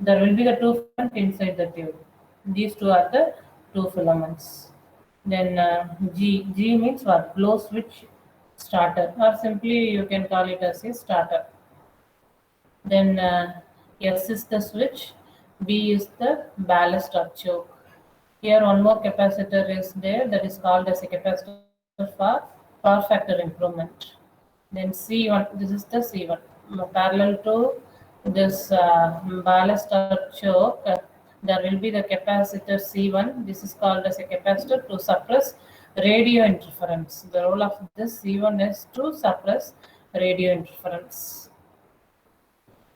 There will be the two filaments inside the tube. These two are the two filaments. Then G means what? Glow switch starter, or simply you can call it as a starter. Then S is the switch, B is the ballast or choke. Here one more capacitor is there, that is called as a capacitor for power factor improvement. Then C1, this is the C1. Parallel to this ballast or choke, there will be the capacitor C1. This is called as a capacitor to suppress radio interference. The role of this C1 is to suppress radio interference.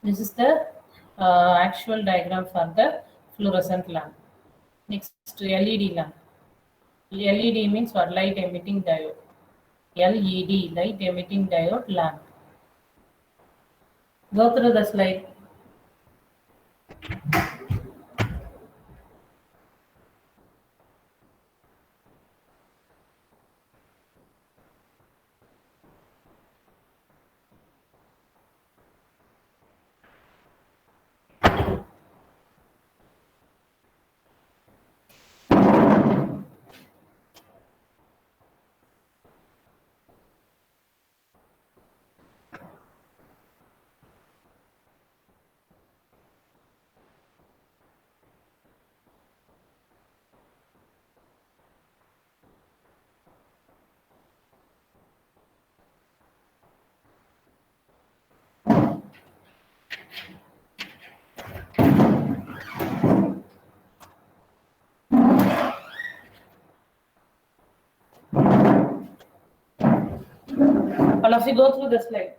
This is the actual diagram for the fluorescent lamp. Next, LED lamp. LED means what? Light emitting diode. LED, light emitting diode lamp. Go through the slide. All of you go through the slide.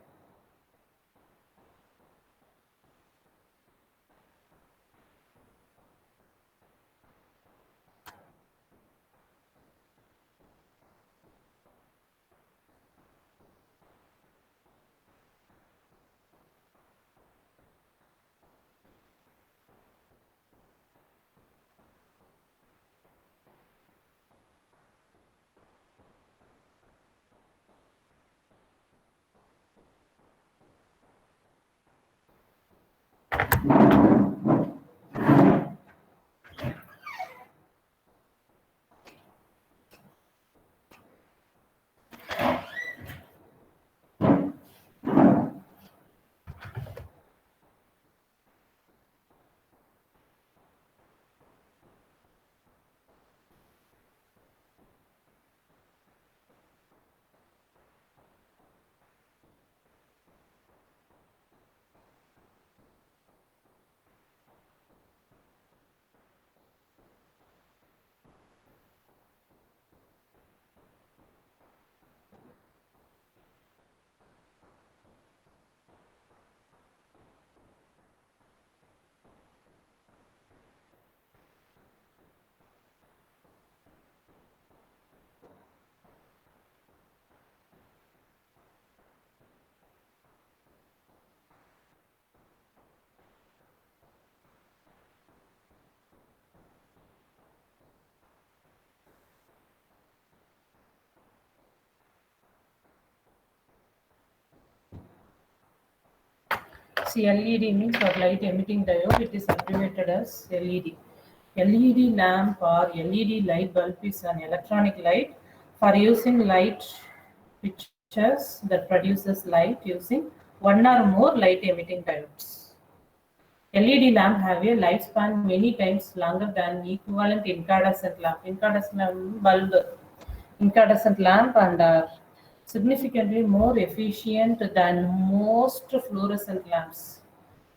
See, LED means for light emitting diode. It is abbreviated as LED. LED lamp or LED light bulb is an electronic light for using light fixtures that produces light using one or more light emitting diodes. LED lamp have a lifespan many times longer than equivalent incandescent lamp. Incandescent bulb, incandescent lamp, and are significantly more efficient than most fluorescent lamps.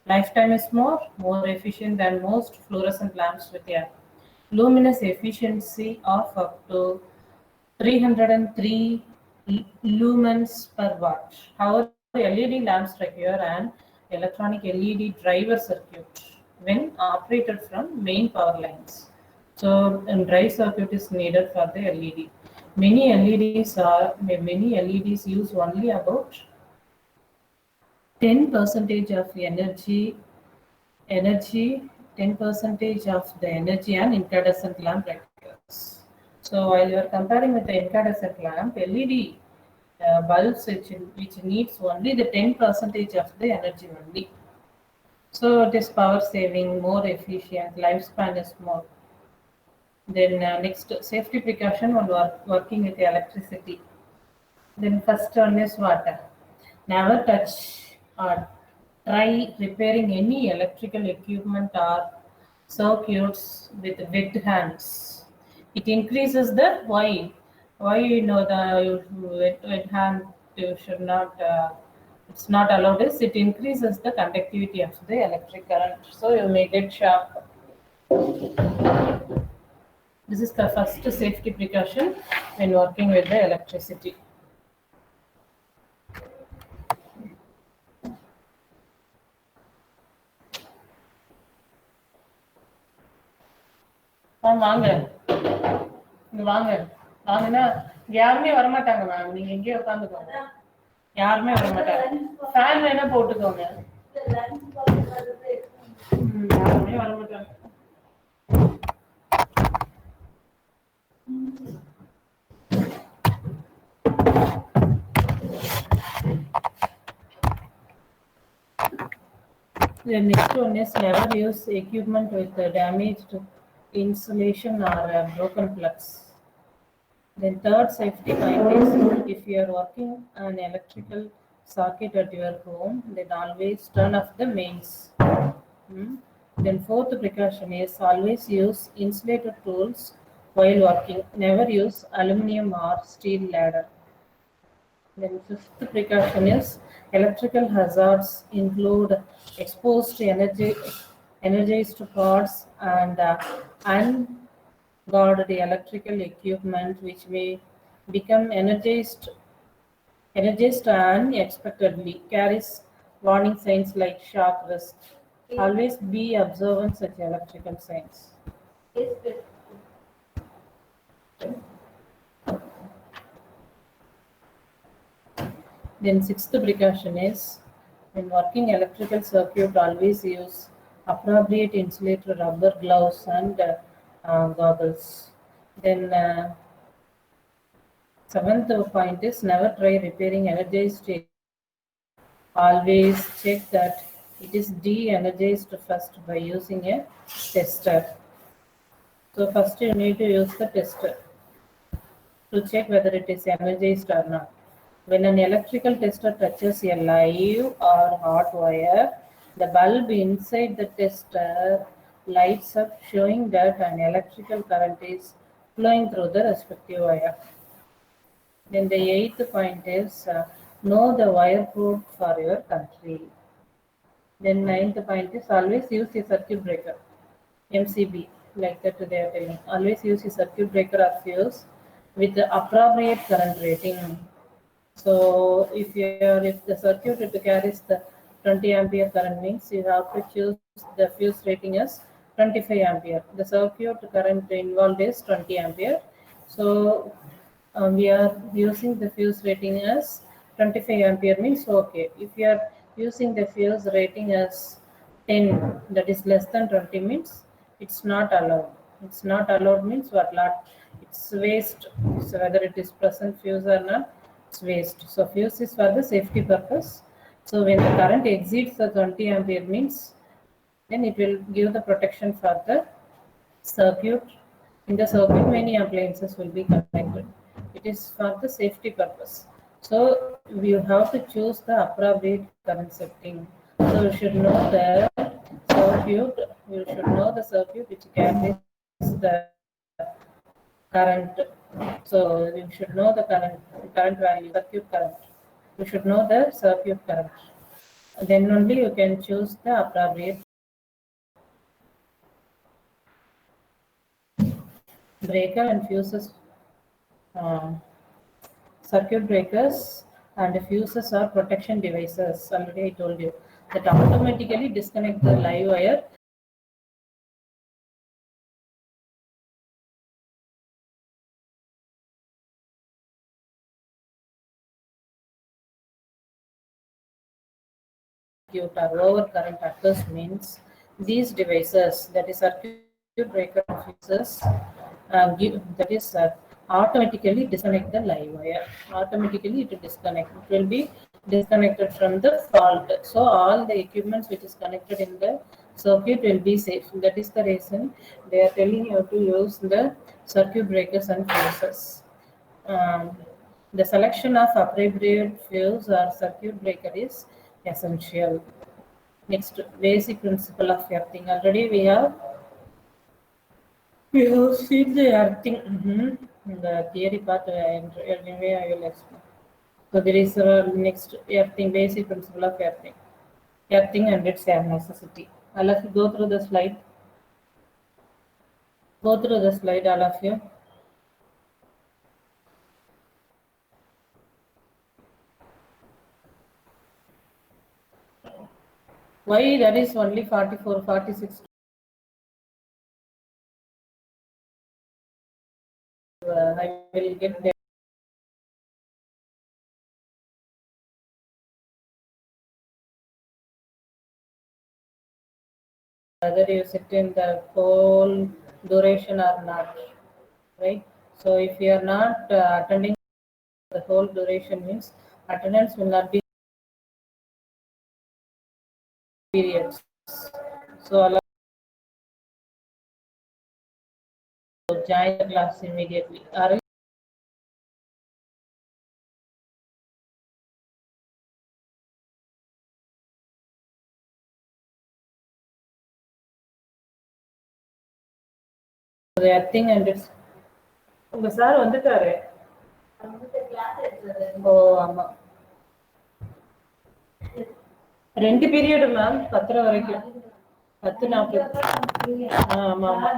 Lifetime is more efficient than most fluorescent lamps with a luminous efficiency of up to 303 lumens per watt. However, LED lamps require an electronic LED driver circuit when operated from main power lines. So, a drive circuit is needed for the LED. Many LEDs use only about 10 percentage of energy 10 percentage of the energy an incandescent lamp requires. So while you are comparing with the incandescent lamp, LED bulbs which needs only the 10 percentage of the energy only. So it is power saving, more efficient, lifespan is more. Then next, safety precaution while working with electricity. Then first one is water. Never touch or try repairing any electrical equipment or circuits with wet hands. It increases the why. Why you know the wet hand you should not. It's not allowed. Is it increases the conductivity of the electric current, so you may get shock. This is the first safety precaution when working with the electricity. வாங்க இங்க வாங்க வாங்கன்னா யாருமே வரமாட்டாங்க ma'am, நீங்க எங்கேயே உட்காந்துக்கோங்க. யாருமே வரமாட்டாங்க. Fan வேணா போட்டுக்கோங்க. யாருமே வரமாட்டாங்க. The next one is never use equipment with damaged insulation or broken plugs. Then third safety point is if you are working an electrical socket at your home, then always turn off the mains. Hmm. Then fourth precaution is always use insulated tools while working. Never use aluminum or steel ladder. Then fifth precaution is electrical hazards include exposed energized parts and unguarded electrical equipment which may become energized unexpectedly carries warning signs like shock risk. Always be observant such electrical signs. Then sixth precaution is when working electrical circuit, always use appropriate insulated rubber gloves and goggles. Then seventh point is never try repairing energized equipment. Always check that it is de-energized first by using a tester. So first you need to use the tester to check whether it is energized or not. When an electrical tester touches a live or hot wire, the bulb inside the tester lights up, showing that an electrical current is flowing through the respective wire. Then the eighth point is know the wire code for your country. Then ninth point is always use a circuit breaker, MCB, like that they are telling. Always use a circuit breaker or fuse with the appropriate current rating. So if the circuit it carries the 20 ampere current means you have to choose the fuse rating as 25 ampere. The circuit current involved is 20 ampere. So we are using the fuse rating as 25 ampere means okay. If you are using the fuse rating as 10, that is less than 20 means it's not allowed. It's not allowed means what lot? It's waste. So whether it is present fuse or not, it's waste. So fuse is for the safety purpose. So when the current exceeds the 20 ampere means then it will give the protection for the circuit. In the circuit many appliances will be connected. It is for the safety purpose. So you have to choose the appropriate current setting. So you should know the circuit. You should know the circuit which carries the current. So you should know the current value, circuit current. You should know the circuit current. Then only you can choose the appropriate breaker and fuses. um, Circuit breakers and fuses are protection devices. Already I told you that automatically disconnect the live wire. Circuit or over current occurs means these devices, that is circuit breaker and fuses, that is automatically disconnect the live wire. Automatically it will disconnect. It will be disconnected from the fault. So all the equipments which is connected in the circuit will be safe. That is the reason they are telling you to use the circuit breakers and fuses. Um, the selection of appropriate fuse or circuit breaker is essential. Next, basic principle of earthing. Already we have seen the earthing. The theory part. Anyway, I will explain. So there is a next earthing, basic principle of earthing. Earthing and its necessity. All of you go through the slide. Go through the slide, all of you. Why that is only 44, 46? I will get there. Whether you sit in the whole duration or not, right? So if you are not attending the whole duration means attendance will not be periods. So allow to join the class immediately. Or the earthing and its உங்க sir வந்துட்டாரு. ஓ ஆமா, 2 period ma'am, 10:30 வரைக்கும், 10:40. ஆமா ஆமா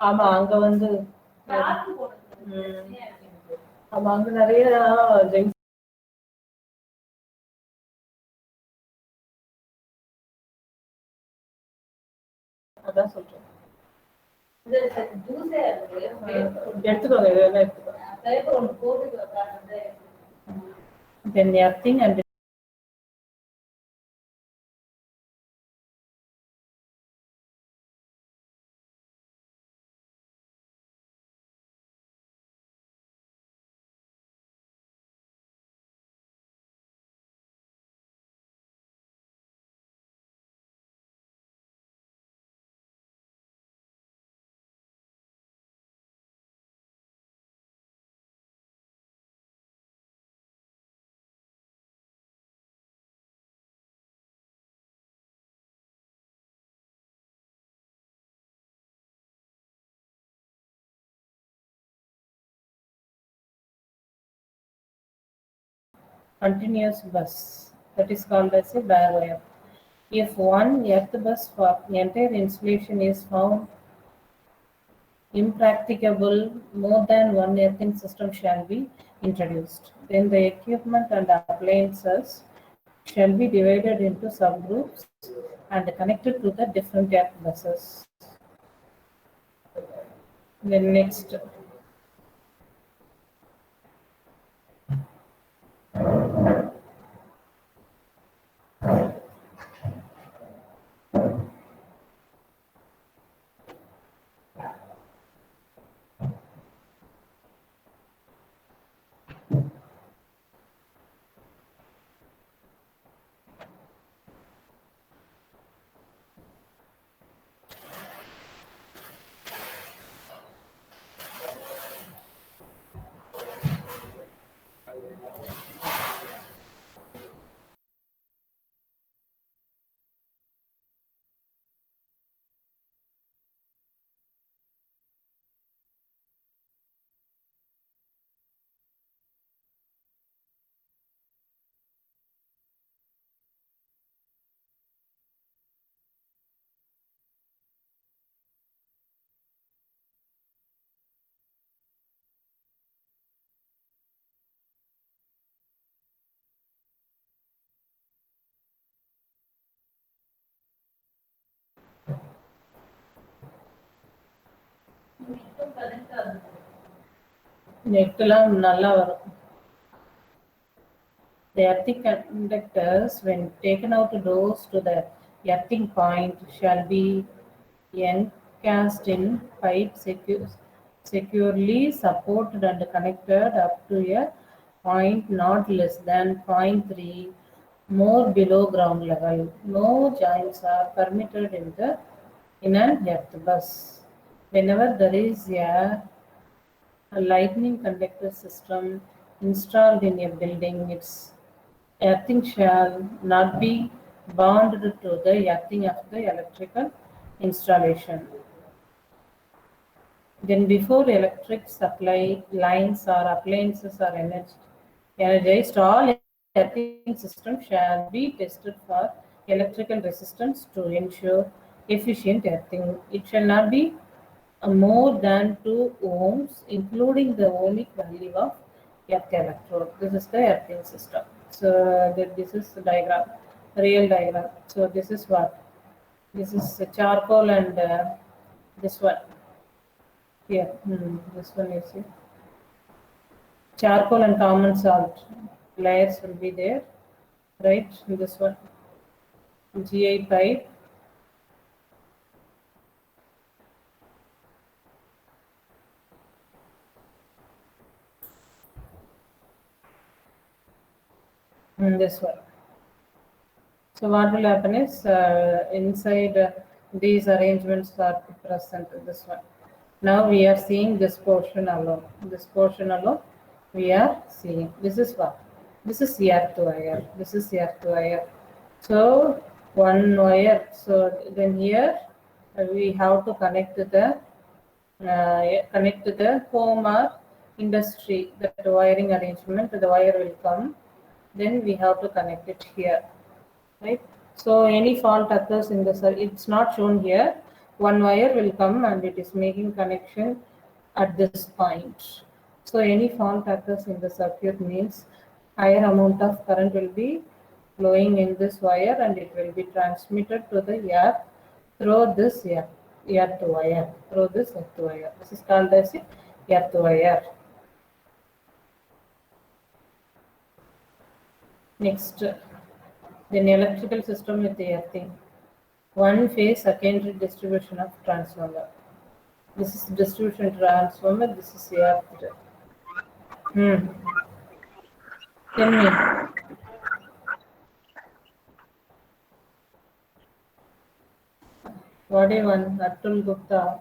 ஆமா, அங்க வந்து ம், ஆமா அங்க நிறைய ஜென்ஸ். அதான் சொல்றேன். எடுத்துக்கோங்க, இதெல்லாம் எடுத்துக்கோங்க. Then earthing and continuous bus, that is called as a bare wire. If one earth bus for entire installation is found impracticable, more than one earthing system shall be introduced. Then the equipment and appliances shall be divided into subgroups and connected to the different earth buses. Then next, நெட்லாம் நல்லா வரும். The earthing conductors, when taken out doors to the earthing point, shall be encased in pipe securely supported and connected up to a point not less than 0.3 more below ground level. No joints are permitted in an earth bus. Whenever there is a lightning conductor system installed in a building, its earthing shall not be bound to the earthing of the electrical installation. Then before electric supply lines or appliances are energized, all earthing systems shall be tested for electrical resistance to ensure efficient earthing. It shall not be more than 2 ohms, including the ohmic value of earth electrode. This is the earthing system. So this is the diagram, real diagram. So this is what? This is charcoal and this one. Here, this one you see. Charcoal and common salt layers will be there, right? In this one, GI pipe, and this one. So what will happen is inside these arrangements are present in this one. Now we are seeing this portion alone. This portion alone we are seeing. This is what? This is earth wire. This is earth wire. So one wire. So then here we have to connect to the home or industry. That wiring arrangement. The wire will come. Then we have to connect it here, right? So any fault occurs in the circuit, it's not shown here. One wire will come and it is making connection at this point. So any fault occurs in the circuit means higher amount of current will be flowing in this wire and it will be transmitted to the earth through this earth wire. Through this earth wire. This is called as earth wire. Next, then electrical system with the earthing. One phase secondary distribution of transformer. This is distribution transformer. This is earthed. Hmm. Tell me, what do you want? Atul Gupta.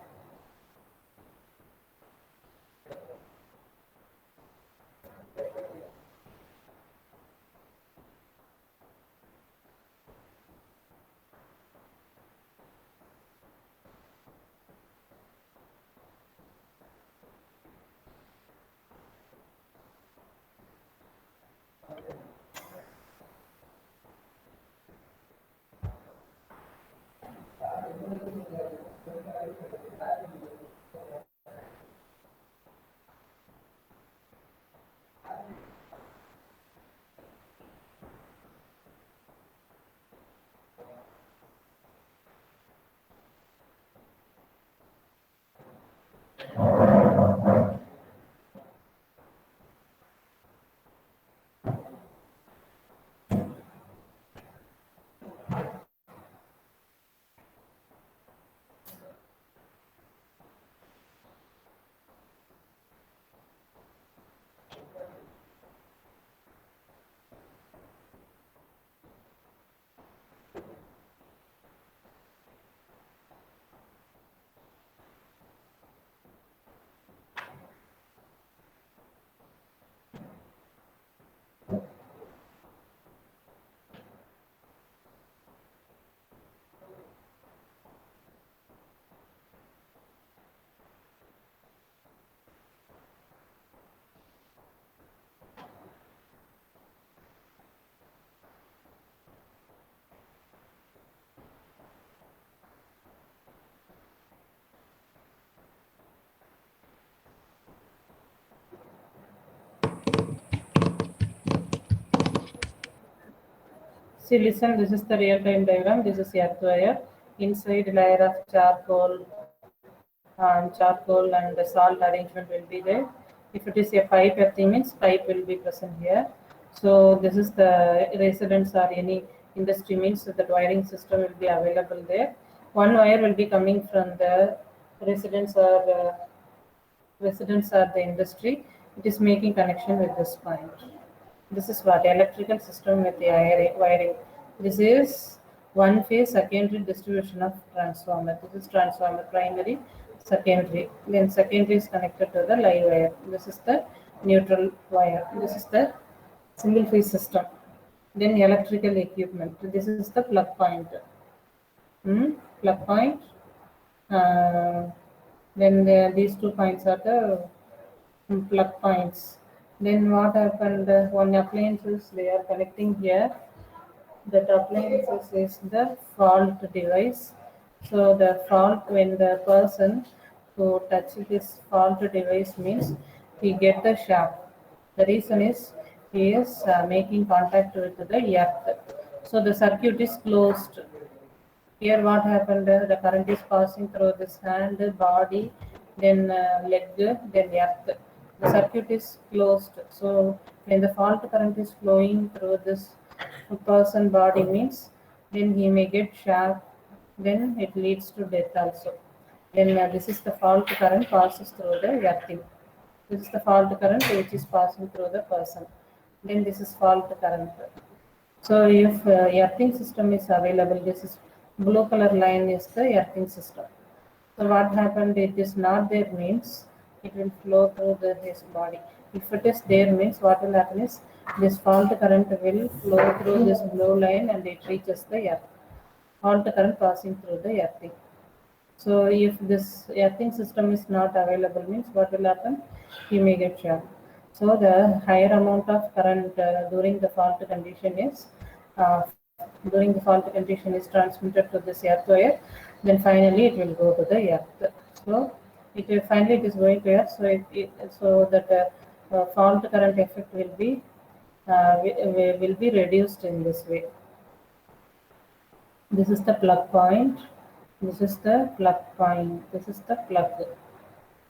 See, listen, this is the real-time diagram. This is earth wire. Inside layer of charcoal and the salt arrangement will be there. If it is a pipe earthing means pipe will be present here. So this is the residence or any industry means that wiring system will be available there. One wire will be coming from the residence or the industry. It is making connection with this point. This is what electrical system with the wiring. This is one phase secondary distribution of transformer. This is transformer primary, secondary. Then secondary is connected to the live wire. This is the neutral wire. This is the single phase system. Then electrical equipment. This is the plug point. Plug point. Uh, then these 2 points are the plug points. Then what happened? One appliances they are connecting here. That appliances is the fault device. So the fault when the person who touches this fault device means he get the shock. The reason is he is making contact with the earth. So the circuit is closed. Here what happened, the current is passing through this hand, body, then leg, then earth. The circuit is closed. So when the fault current is flowing through this person body means then he may get shock, then it leads to death also. Then this is the fault current passes through the earthing. This is the fault current which is passing through the person. Then this is fault current. So if earthing system is available, this is blue color line is the earthing system. So what happened? It is not there means it will flow through his body. If it is there means what will happen is this fault current will flow through this blue line and it reaches the earth. Fault current passing through the earthing. So if this earthing system is not available means what will happen? He may get shocked. So the higher amount of current during the fault condition is uh, during the fault condition is transmitted to this earth wire. Then finally it will go to the earth. So finally it is going to earth. So that fault current effect will be reduced in this way. This is the plug point. This is the plug point. This is the plug.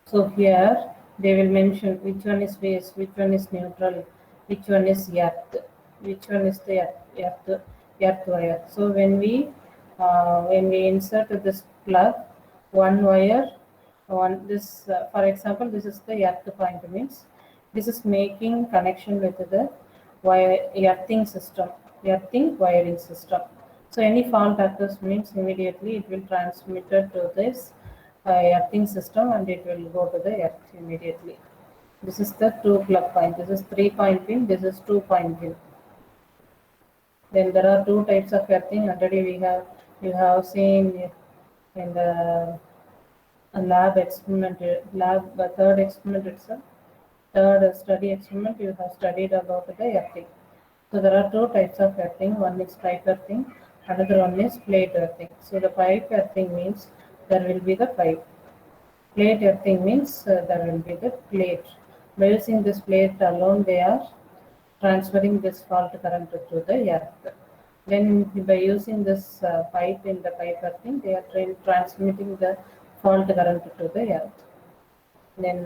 So here they will mention which one is phase, which one is neutral, which one is earth, which one is the earth wire. So when we insert this plug, one wire, one this for example this is the earth point means this is making connection with the earthing system, earthing wiring system. So any fault occurs means immediately it will transmit it to this earthing system and it will go to the earth immediately. This is the two plug point. This is 3-point pin. This is 2-point pin. Then there are two types of earthing. Already you have seen in the lab experiment, third experiment itself, third study experiment. You have studied about the earthing. So there are two types of earthing. One is pipe earthing, another one is plate earthing. So the pipe earthing means there will be the pipe. Plate earthing means there will be the plate. By using this plate alone, they are transferring this fault current to the earth. Then by using this pipe in the pipe earthing, they are transmitting the fault current to the earth. Then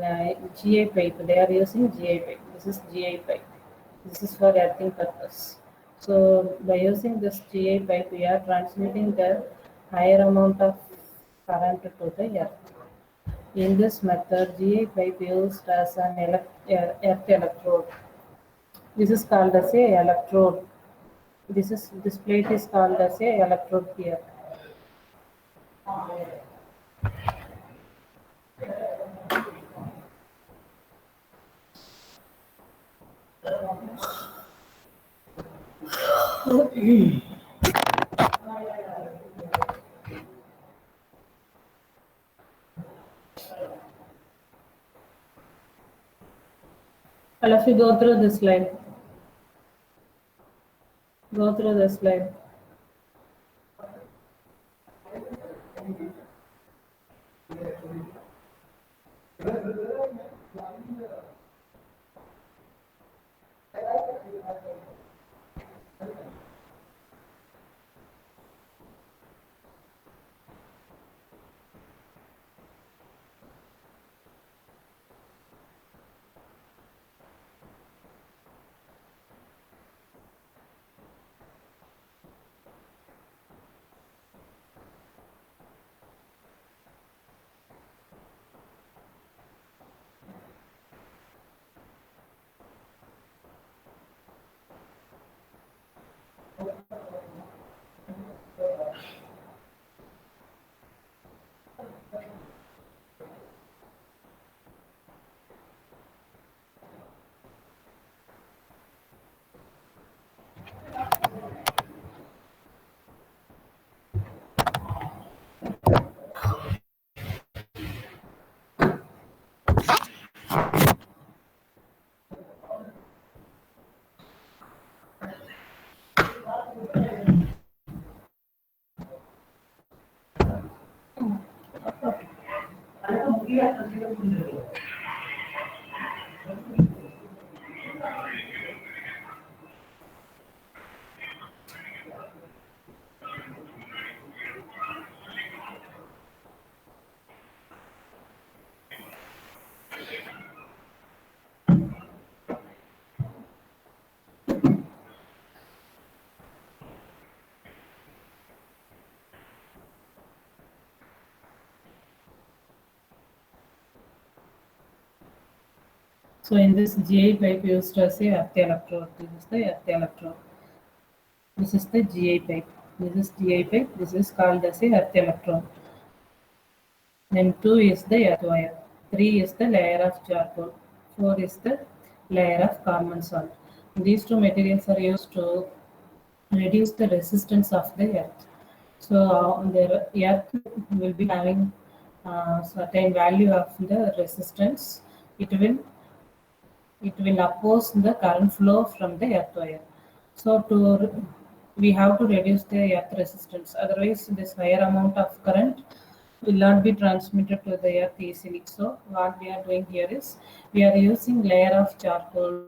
GI pipe, they are using GI pipe. This is GI pipe. This is for earthing purpose. So by using this GI pipe, we are transmitting the higher amount of current to the earth. In this method, GI pipe used as an earth electrode. This is called as a electrode. This plate is called as a electrode here. Well, if you go through this slide, go through this slide. So in this GI pipe used as a earth electrode. This is the earth electrode. This is the GI pipe. This is GI pipe. This is called as a earth electrode. Then 2 is the earth wire. 3 is the layer of charcoal. 4 is the layer of carbon salt. These two materials are used to reduce the resistance of the earth. So the earth will be having certain value of the resistance. It will oppose the current flow from the earth wire. So we have to reduce the earth resistance. Otherwise, this higher amount of current will not be transmitted to the earth easily. So what we are doing here is we are using layer of charcoal.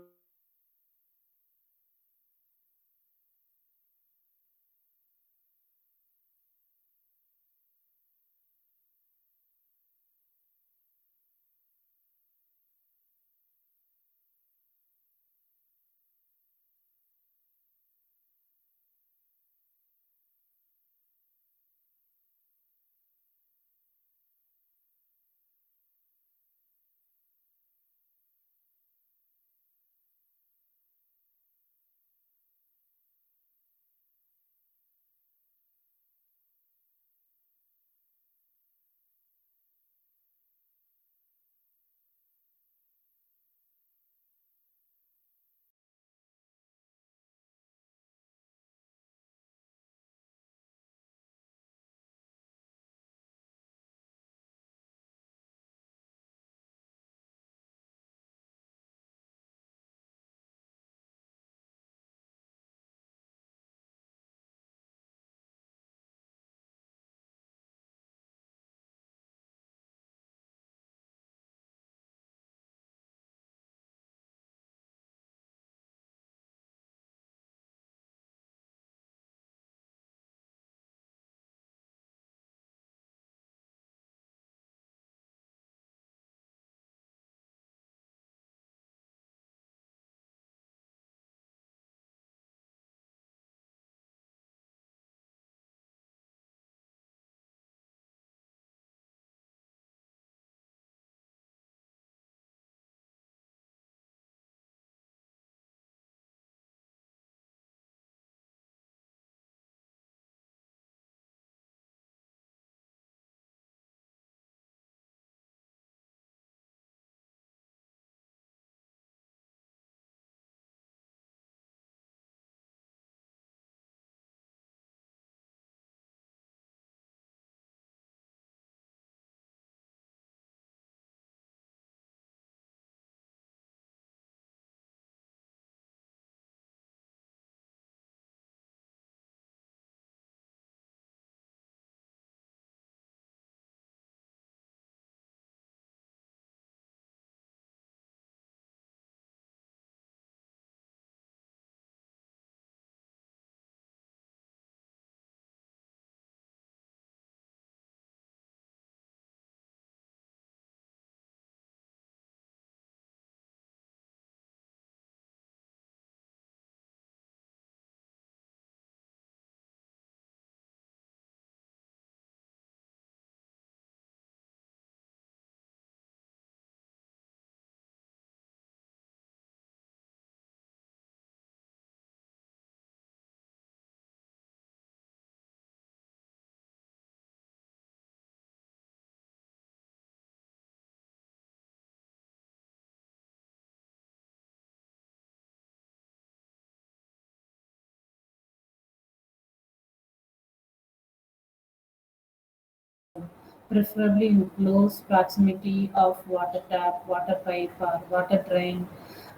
Preferably in close proximity of water tap, water pipe, or water drain,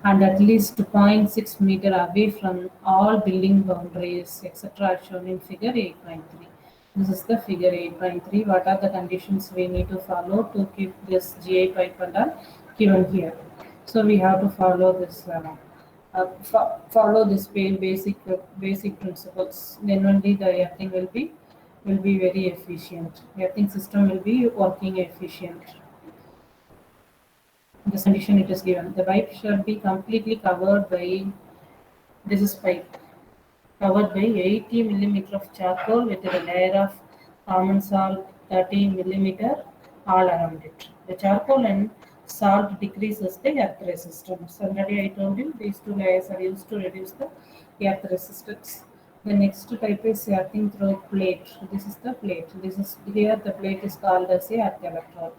and at least 0.6 meter away from all building boundaries, etc., shown in figure 8.3. This is the figure 8.3. What are the conditions we need to follow to keep this GI pipe and all given here? So we have to follow this. Follow this basic principles. Then only the earthing will be very efficient. Earthing system will be working efficient. This condition it is given. The pipe should be completely covered by this is pipe covered by 80 millimeter of charcoal with a layer of common salt 30 millimeter all around it. The charcoal and salt decreases the earth resistance. Already I told you these two layers are used to reduce the earth resistance. The next type is earthing through plate. This is the plate. This is here the plate is called as a earth electrode.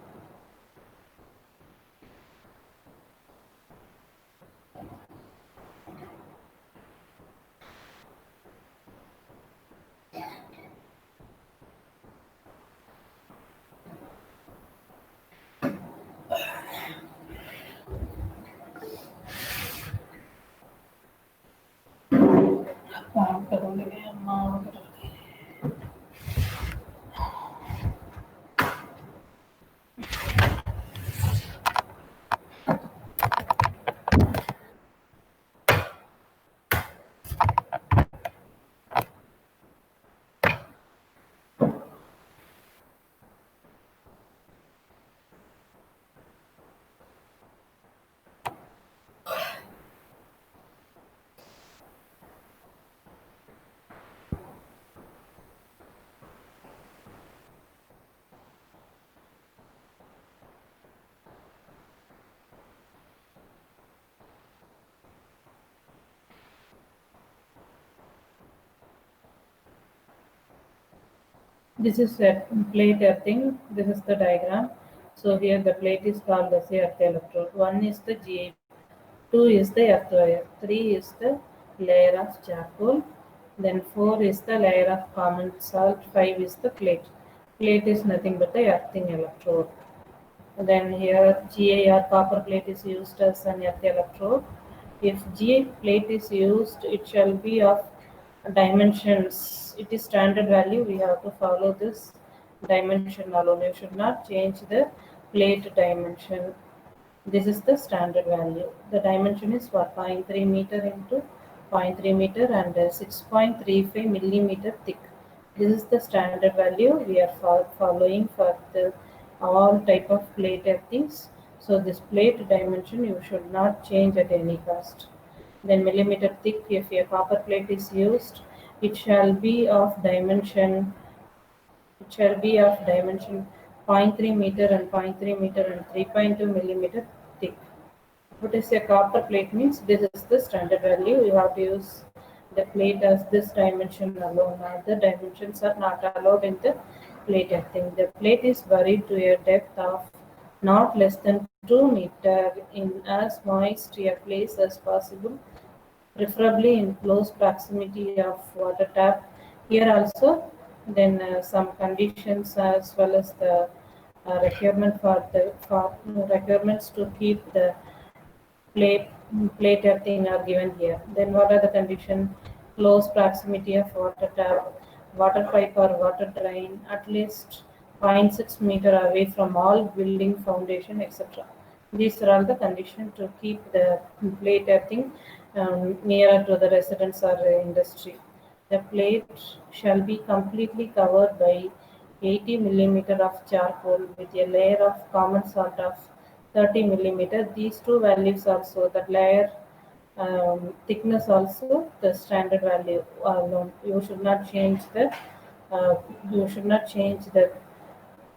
This is a plate earthing. This is the diagram. So here the plate is called as the earth electrode. One is the GA, two is the earth wire, three is the layer of charcoal, then four is the layer of common salt, five is the plate. Plate is nothing but the earthing electrode. Then here GA or copper plate is used as an earth electrode. If GA plate is used, it shall be of dimensions. It is standard value. We have to follow this dimension alone. You should not change the plate dimension. This is the standard value. The dimension is what, 0.3 meter into 0.3 meter and 6.35 millimeter thick. This is the standard value we are following for the all type of plate things. So this plate dimension you should not change at any cost. Then millimeter thick, if a copper plate is used, it shall be of dimension zero point 0.3 meter and zero point 0.3 meter and 3.2 millimeter thick. What is a copper plate means this is the standard value. You have to use the plate as this dimension alone. Other dimensions are not allowed in the plate earthing. The plate is buried to a depth of not less than 2 meter in as moist a place as possible, preferably in close proximity of water tap. Here also, then some conditions as well as the requirements to keep the plate plate earthing are given here. Then what are the conditions? Close proximity of water tap, water pipe or water drain, at least zero point 0.6 meter away from all building foundation, etc. These are all the conditions to keep the plate earthing nearer to the residence or industry. The plate shall be completely covered by 80 millimeter of charcoal with a layer of common salt of 30 millimeter. These two values also, the layer thickness also the standard value alone. You should not change the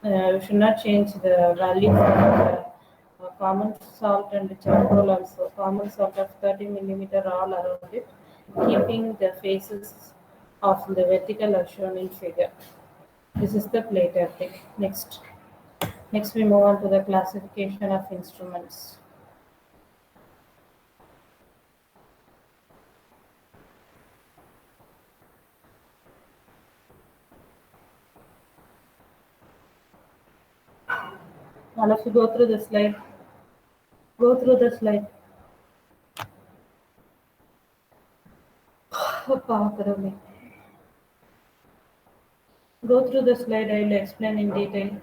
uh, you should not change the value for the common salt and charcoal also. Common salt of 30 millimeter all around it, keeping the faces of the vertical as shown in figure. This is the plate earthing. Next we move on to the classification of instruments. All of you go through the slide. Go through the slide. Go Go through the slide, I will explain in detail.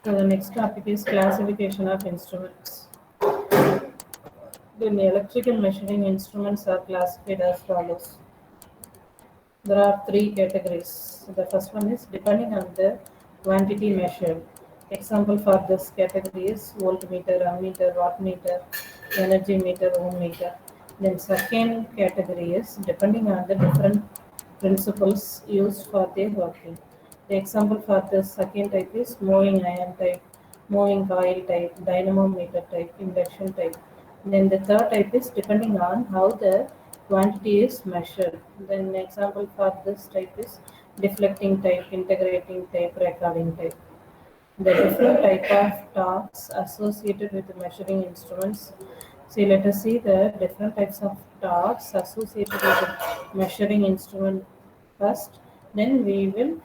So the next topic is classification of instruments. Then electrical measuring instruments are classified as follows. There are three categories. The first one is depending on the quantity measured. Example for this category is voltmeter, ammeter, wattmeter, energy meter, ohm meter. Then second category is depending on the different principles used for their working. The example for the second type is moving iron type, moving coil type, dynamometer type, induction type. Then the third type is depending on how the quantity is measured. Then example for this type is deflecting type, integrating type, recording type. The different type of torques associated with the measuring instruments. See, let us see the different types of torques associated with the measuring instrument first. Then we will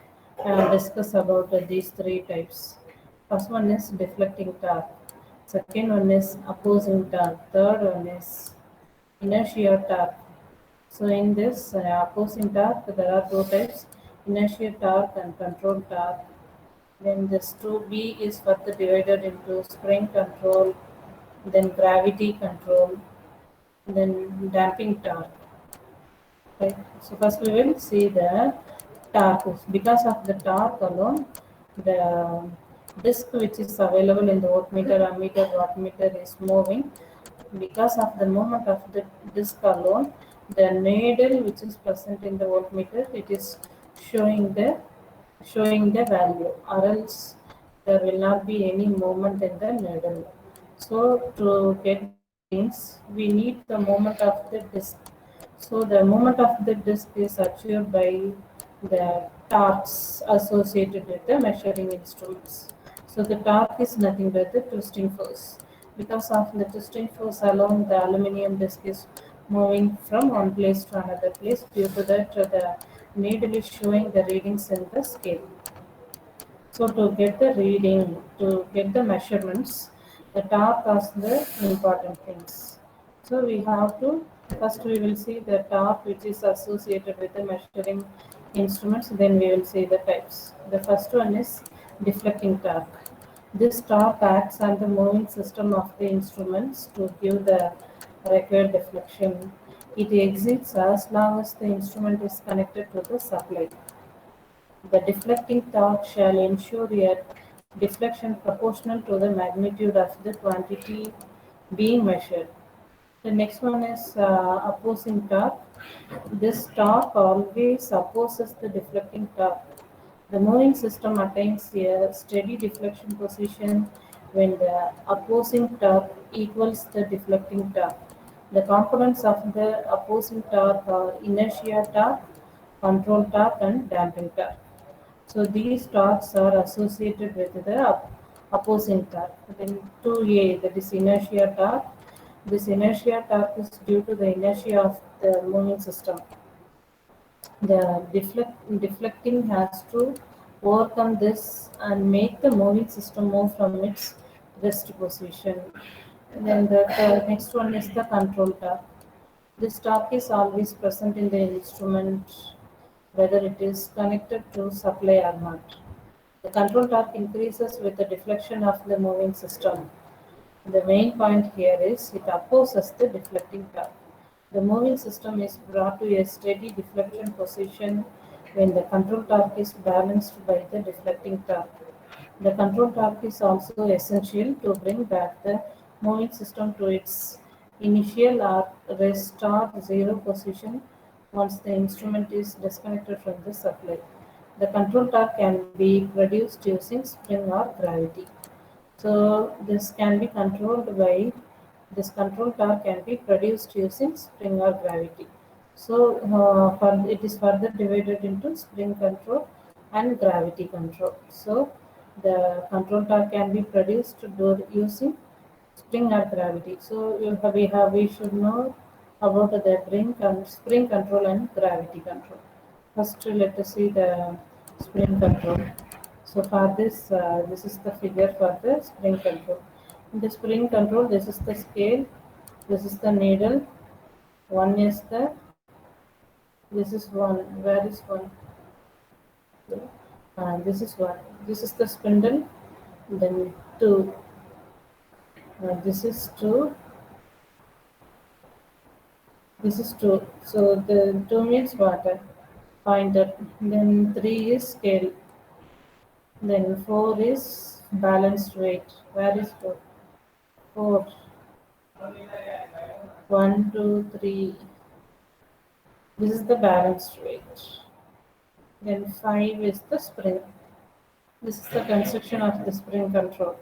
discuss about these three types. First one is deflecting torque. Second one is opposing torque. Third one is inertia torque. So in this opposing torque, there are two types: inertia torque and control torque. Then this 2B is further divided into spring control, then gravity control, then damping torque. Right. So first we will see the torque. Because of the torque alone, the disk which is available in the voltmeter, ammeter, wattmeter is moving. Because of the movement of the disk alone, the needle which is present in the voltmeter, it is showing the showing the value, or else there will not be any movement in the needle. So to get the readings, we need the movement of the disk. So the movement of the disk is achieved by the torques associated with the measuring instruments. So the torque is nothing but the twisting force. Because of the twisting force alone, the aluminium disk is moving from one place to another place. Due to that, the needle is showing the readings in the scale. So to get the reading, to get the measurements, the torque are the important things. So we have to, first we will see the torque which is associated with the measuring instruments, then we will see the types. The first one is deflecting torque. This torque acts on the moving system of the instruments to give the required deflection. It exists as long as the instrument is connected to the supply. The deflecting torque shall ensure a deflection proportional to the magnitude of the quantity being measured. The next one is opposing torque. This torque always opposes the deflecting torque. The moving system attains a steady deflection position when the opposing torque equals the deflecting torque. The components of the opposing torque are inertia torque, control torque, and damping torque. So these torques are associated with the opposing torque. Then 2A, that is inertia torque. This inertia torque is due to the inertia of the moving system. The deflecting has to overcome this and make the moving system move from its rest position. And then the next one is the control torque. This torque is always present in the instrument whether it is connected to supply or not. The control torque increases with the deflection of the moving system. The main point here is it opposes the deflecting torque. The moving system is brought to a steady deflection position when the control torque is balanced by the deflecting torque. The control torque is also essential to bring back the moving system to its initial or restart zero position once the instrument is disconnected from the supply. The control torque can be produced using spring or gravity. So this control torque can be produced using spring or gravity. So it is further divided into spring control and gravity control. So the control torque can be produced using spring or gravity. So we should know about the spring control and gravity control. First, let us see the spring control. So for this, this is the figure for the spring control. In the spring control, this is the scale, this is the needle, one is the, this is one, where is one? This is one, this is the spindle, then two, this is two, this is two. So the two means water, pointer, then three is scale, then four is balanced weight. Where is four? Four, one, two, three. This is the balanced weight. Then five is the spring. This is the construction of the spring control.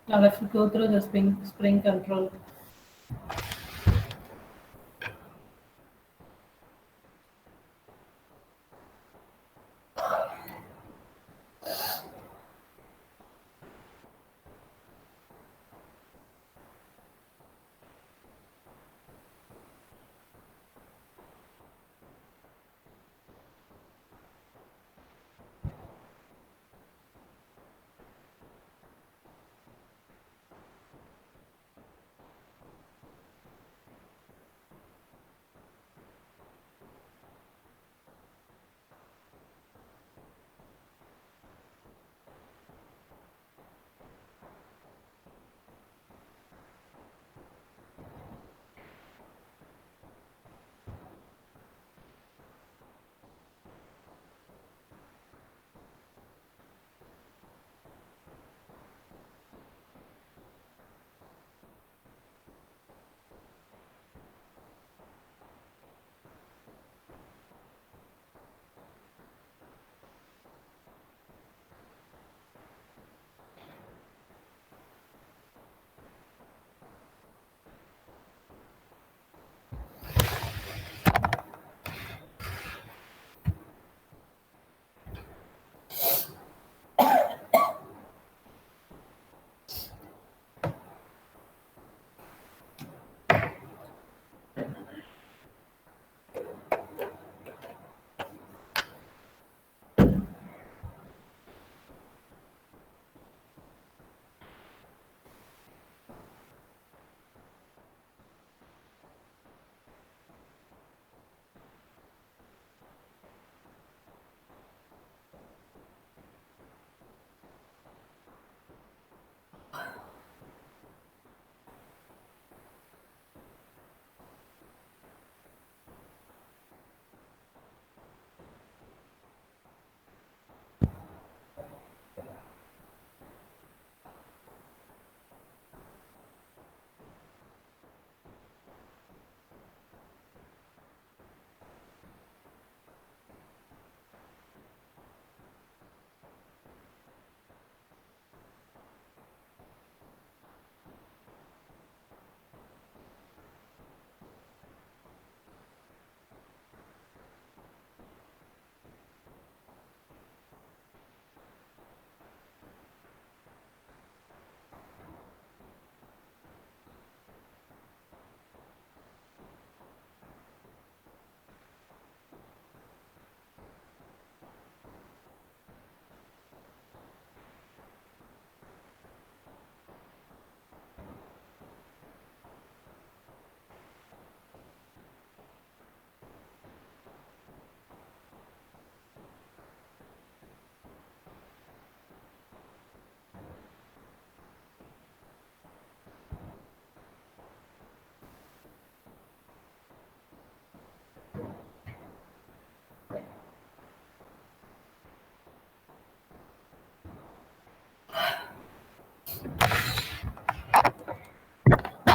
Now let's go through the spring control.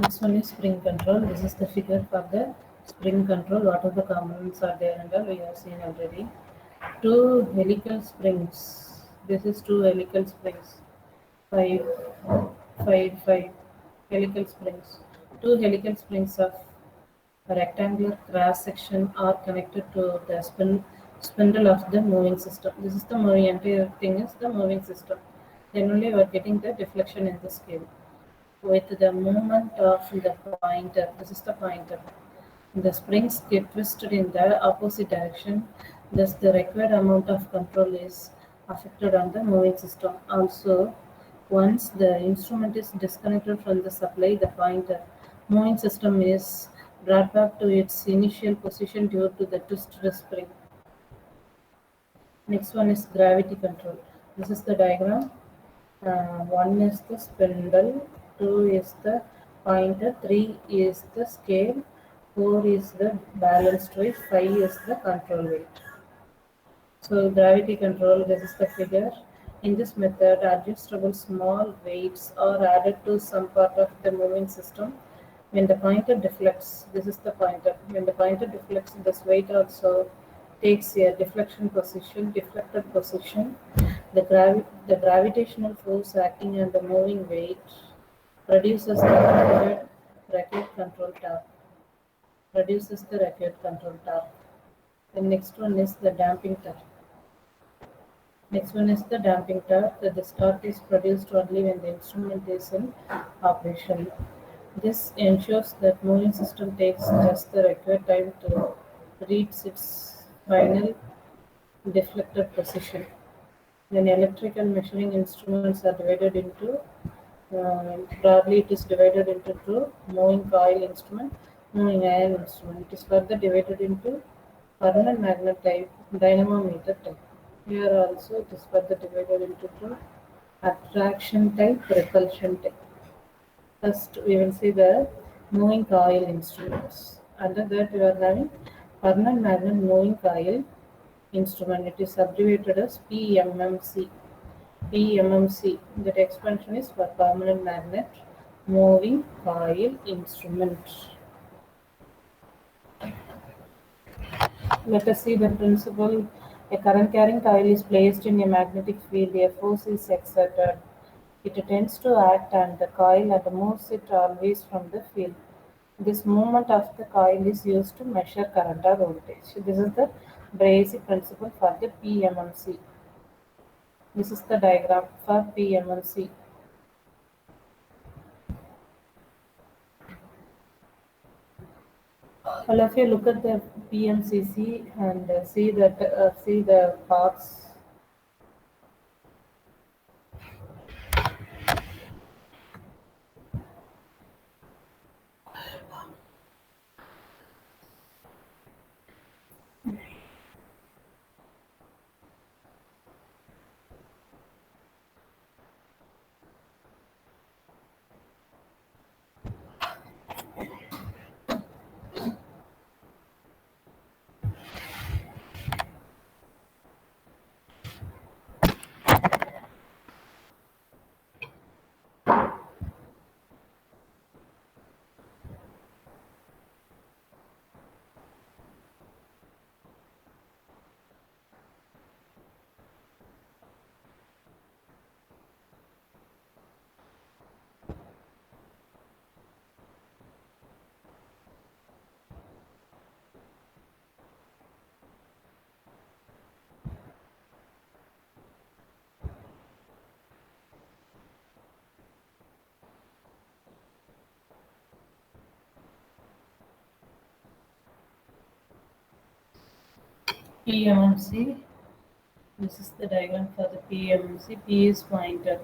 Next one is spring control. This is the figure for the spring control. What are the components are there and all we have seen already. Two helical springs. This is two helical springs. Five, five helical springs. Two helical springs of a rectangular cross section are connected to the spindle of the moving system. This is the moving entire thing is the moving system. Then only we are getting the deflection in the scale with the movement of the pointer. This is the pointer. The springs get twisted in the opposite direction, thus the required amount of control is affected on the moving system. Also, once the instrument is disconnected from the supply, the pointer moving system is brought back to its initial position due to the twisted spring. Next one is gravity control. This is the diagram. One is the spindle, two is the pointer, three is the scale, four is the balanced weight, five is the control weight. So gravity control, this is the figure. In this method, adjustable small weights are added to some part of the moving system. When the pointer deflects, this is the pointer. When the pointer deflects, this weight also takes a deflected position. The gravitational force acting on the moving weight produces the record control torque. Produces the record control torque. The next one is the damping torque. Next one is the damping torque. This torque is produced only when the instrument is in operation. This ensures that moving system takes just the required time to reach its final deflected position. Then electrical measuring instruments are divided into broadly it is divided into two: moving coil instrument, moving iron instrument. It is further divided into permanent magnet type, dynamometer type. Here also it is further divided into two: attraction type, repulsion type. First, we will see the moving coil instruments. Under that, we are having permanent magnet moving coil instrument. It is abbreviated as PMMC. PMMC. That expansion is for permanent magnet moving coil instrument. Let us see the principle. A current carrying coil is placed in a magnetic field. A force is exerted. It tends to act on the coil and moves it always from the field. This movement of the coil is used to measure current or voltage. This is the basic principle for the PMMC. This is the diagram for PMMC. All of you look at the PMCC and see the parts. PMMC. This is the diagram for the PMMC. P is pointer.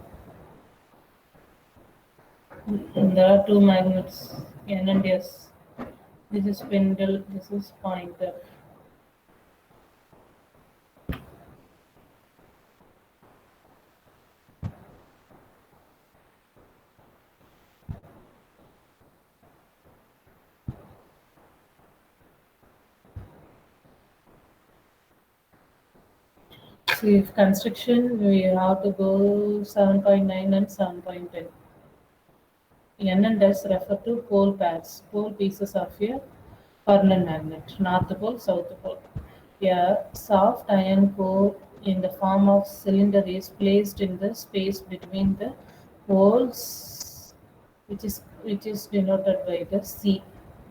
And there are two magnets, N and S. This is spindle, this is pointer. See, if construction, we have to go 7.9 and 7.10. N and S refer to pole pairs, pole pieces of a permanent magnet, north pole, south pole. A soft iron core in the form of cylinder is placed in the space between the poles, which is denoted by the C.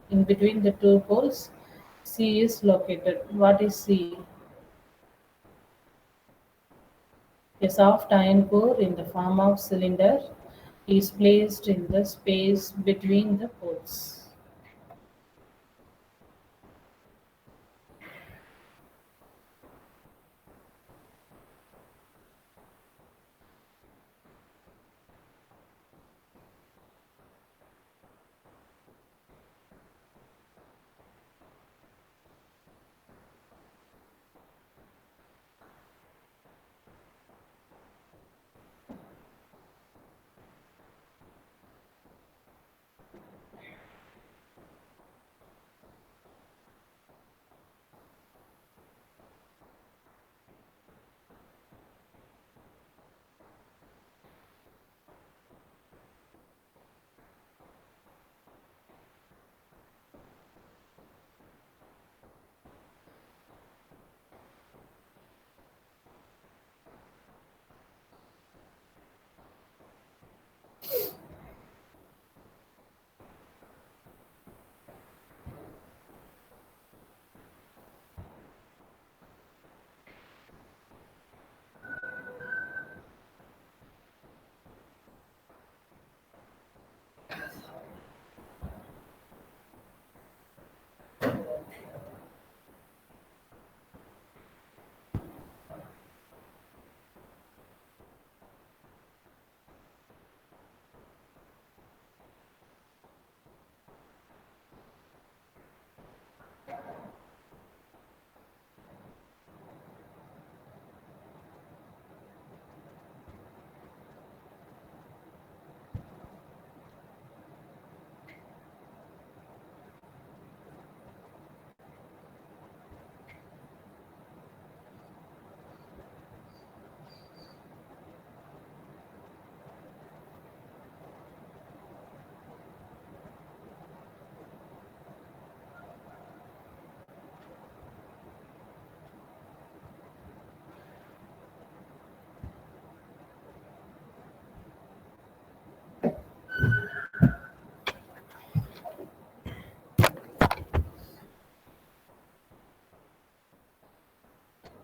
In between the two poles, C is located. What is C? A soft iron core in the form of cylinder is placed in the space between the poles.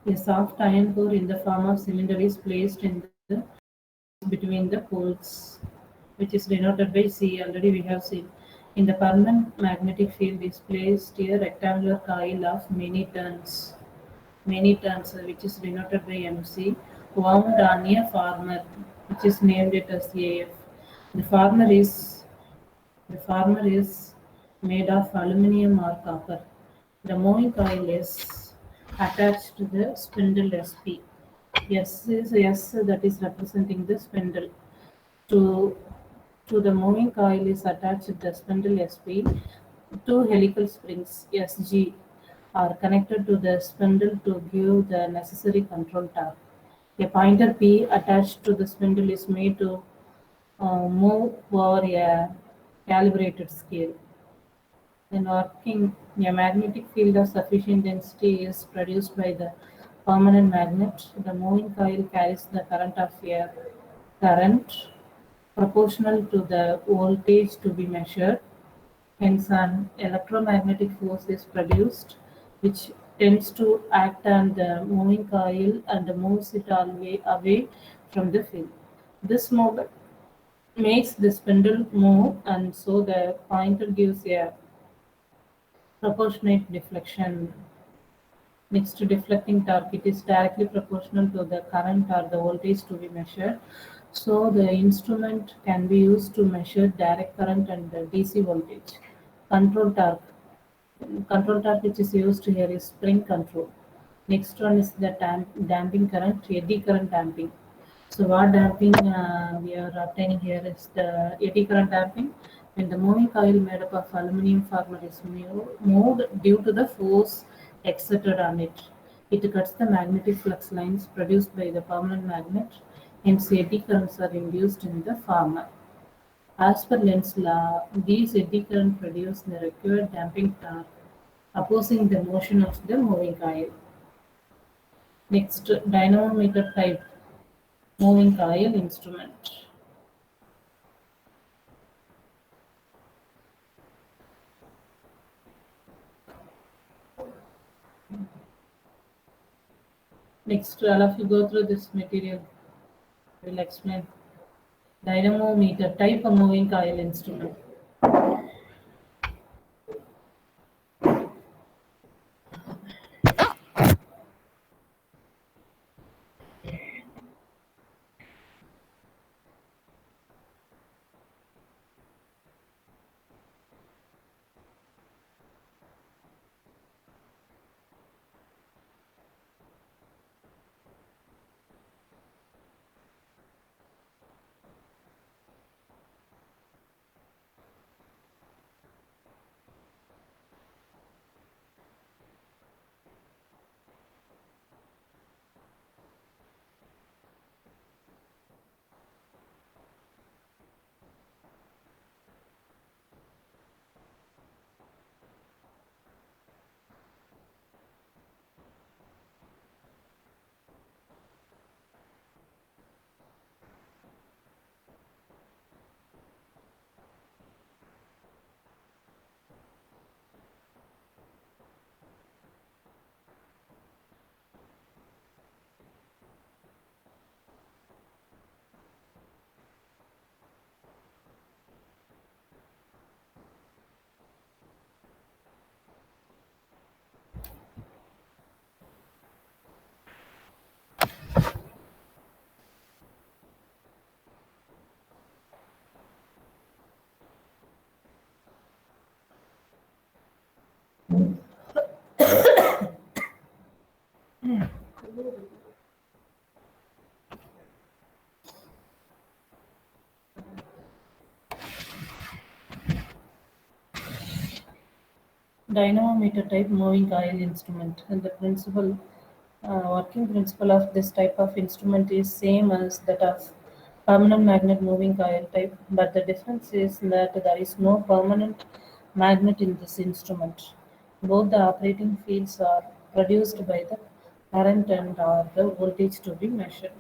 A soft iron core in the form of cylinder is placed in the between the poles, which is denoted by C. Already we have seen. In the permanent magnetic field is placed a rectangular coil of many turns, which is denoted by MC, wound on a farmer, which is named it as AF. The farmer is the farmer is made of aluminum or copper. The moving coil is attached to the spindle SP. S that is representing the spindle. To to the moving coil is attached the spindle SP. Two helical springs SG are connected to the spindle to give the necessary control torque. A pointer P attached to the spindle is made to move over a calibrated scale. When working, a magnetic field of sufficient density is produced by the permanent magnet. The moving coil carries the current proportional to the voltage to be measured. Hence, an electromagnetic force is produced, which tends to act on the moving coil and moves it all way away from the field. This movement makes the spindle move, and so the pointer gives a proportionate deflection. Next to deflecting torque, it is directly proportional to the current or the voltage to be measured. So the instrument can be used to measure direct current and the DC voltage. Control torque. Control torque which is used here is spring control. Next one is the damping current, eddy current damping. So what damping we are obtaining here is the eddy current damping. When the moving coil made up of aluminum former is moved due to the force exerted on it, it cuts the magnetic flux lines produced by the permanent magnet. Hence, eddy currents are induced in the former. As per Lenz's law, these eddy currents produce the required damping torque, opposing the motion of the moving coil. Next, dynamometer type moving coil instrument. Next, all of you go through this material. I will explain. Dynamometer type of moving coil instrument. Dynamometer type moving coil instrument, and the working principle of this type of instrument is same as that of permanent magnet moving coil type, but the difference is that there is no permanent magnet in this instrument. Both the operating fields are produced by the current and or the voltage to be measured.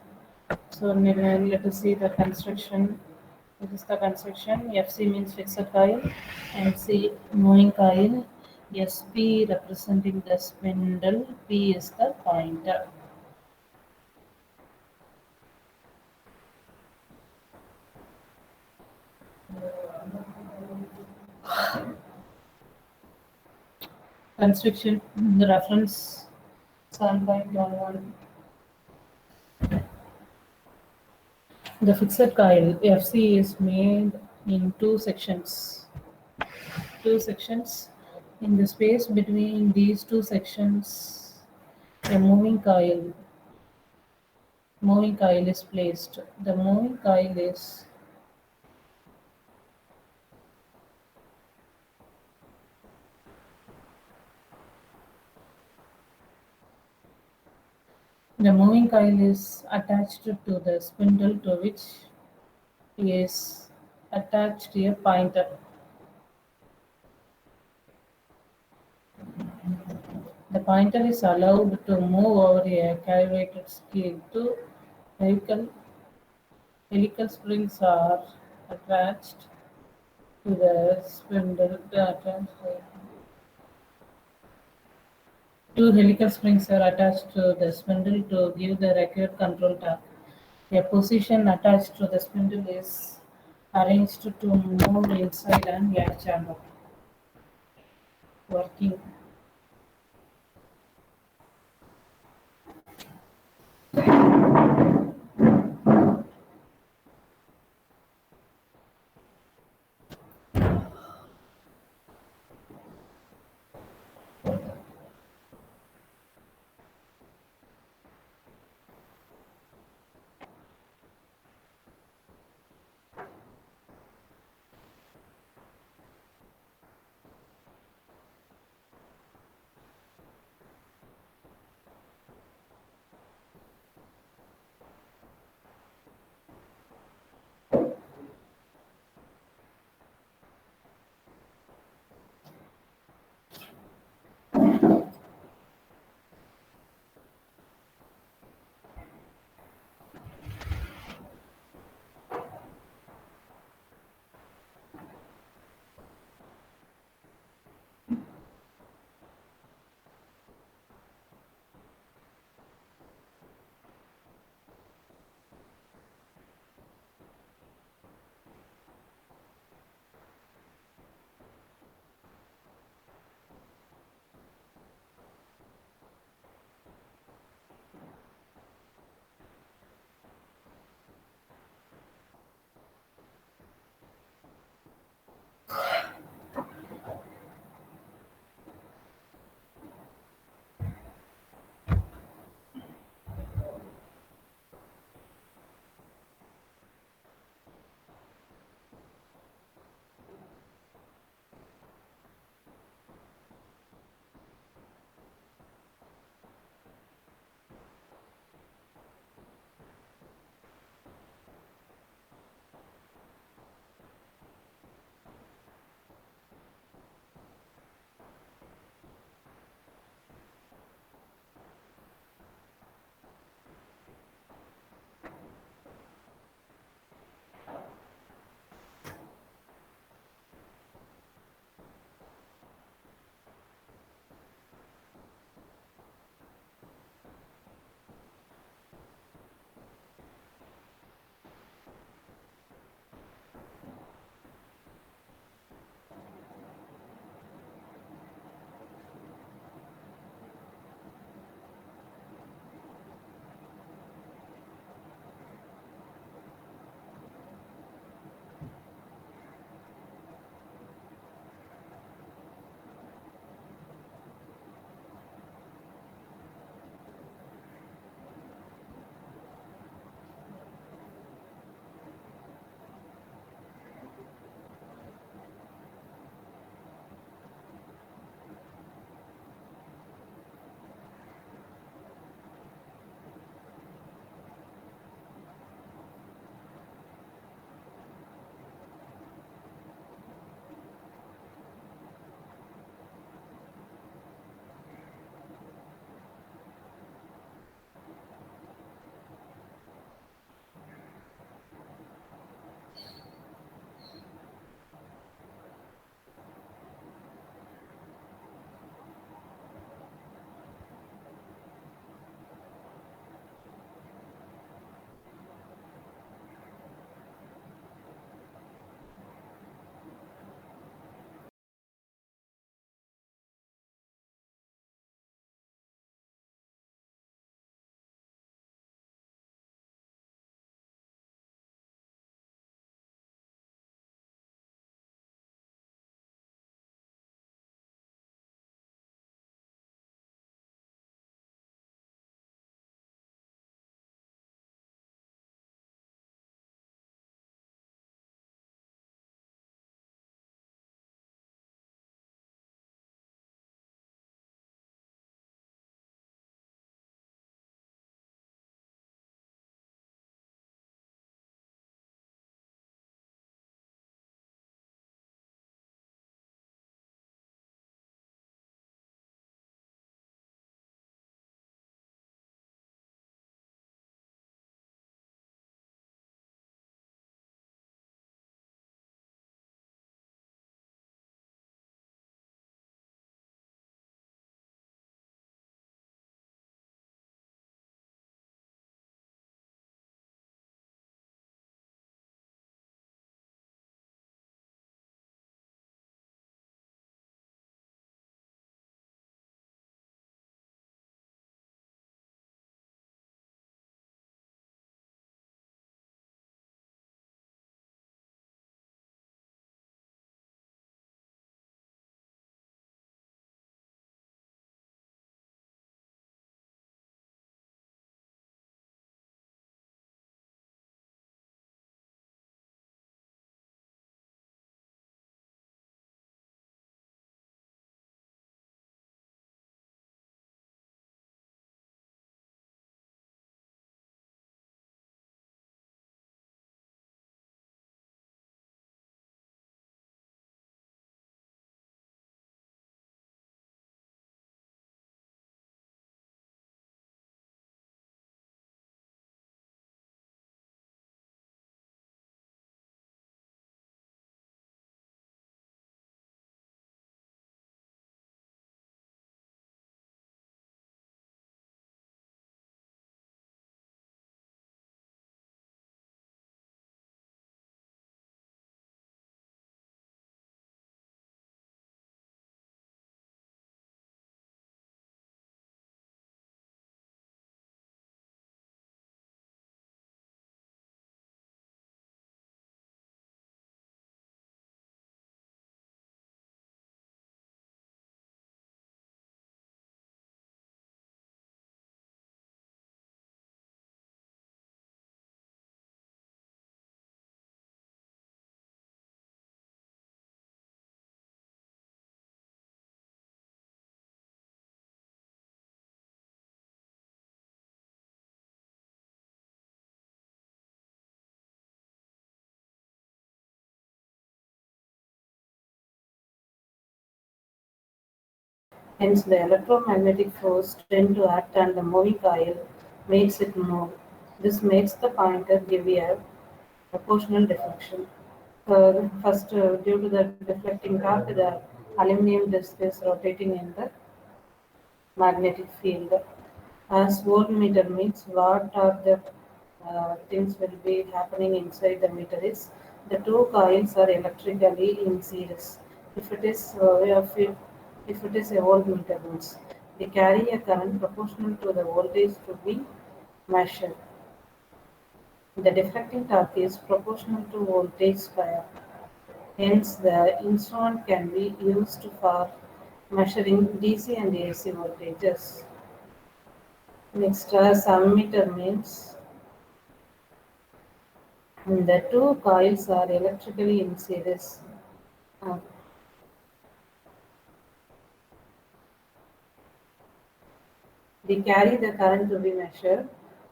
So let us see the construction. This is the construction. FC means fixed coil, MC moving coil, SP representing the spindle, P is the pointer. Constriction, the reference sunlight on the fixed coil FC is made in two sections. In the space between these two sections, a moving coil is placed. The moving coil is attached to the spindle to which is attached a pointer. The pointer is allowed to move over a calibrated scale. Two helical, helical springs are attached to the spindle. Two helical springs are attached to the spindle to give the required control torque. A position attached to the spindle is arranged to move inside an air chamber. Working. Hence, the electromagnetic force tend to act on the moving coil, makes it move. This makes the pointer give a proportional deflection. First, due to the deflecting torque, the aluminum disc is rotating in the magnetic field. As voltmeter means what are the things will be happening inside the meter is the two coils are electrically in series. If it is if it is a voltmeter means they carry a current proportional to the voltage to be measured. The deflecting torque is proportional to voltage square. Hence, the instrument can be used for measuring DC and AC voltages. Next, ammeter means the two coils are electrically in series. Uh, they carry the current to be measured.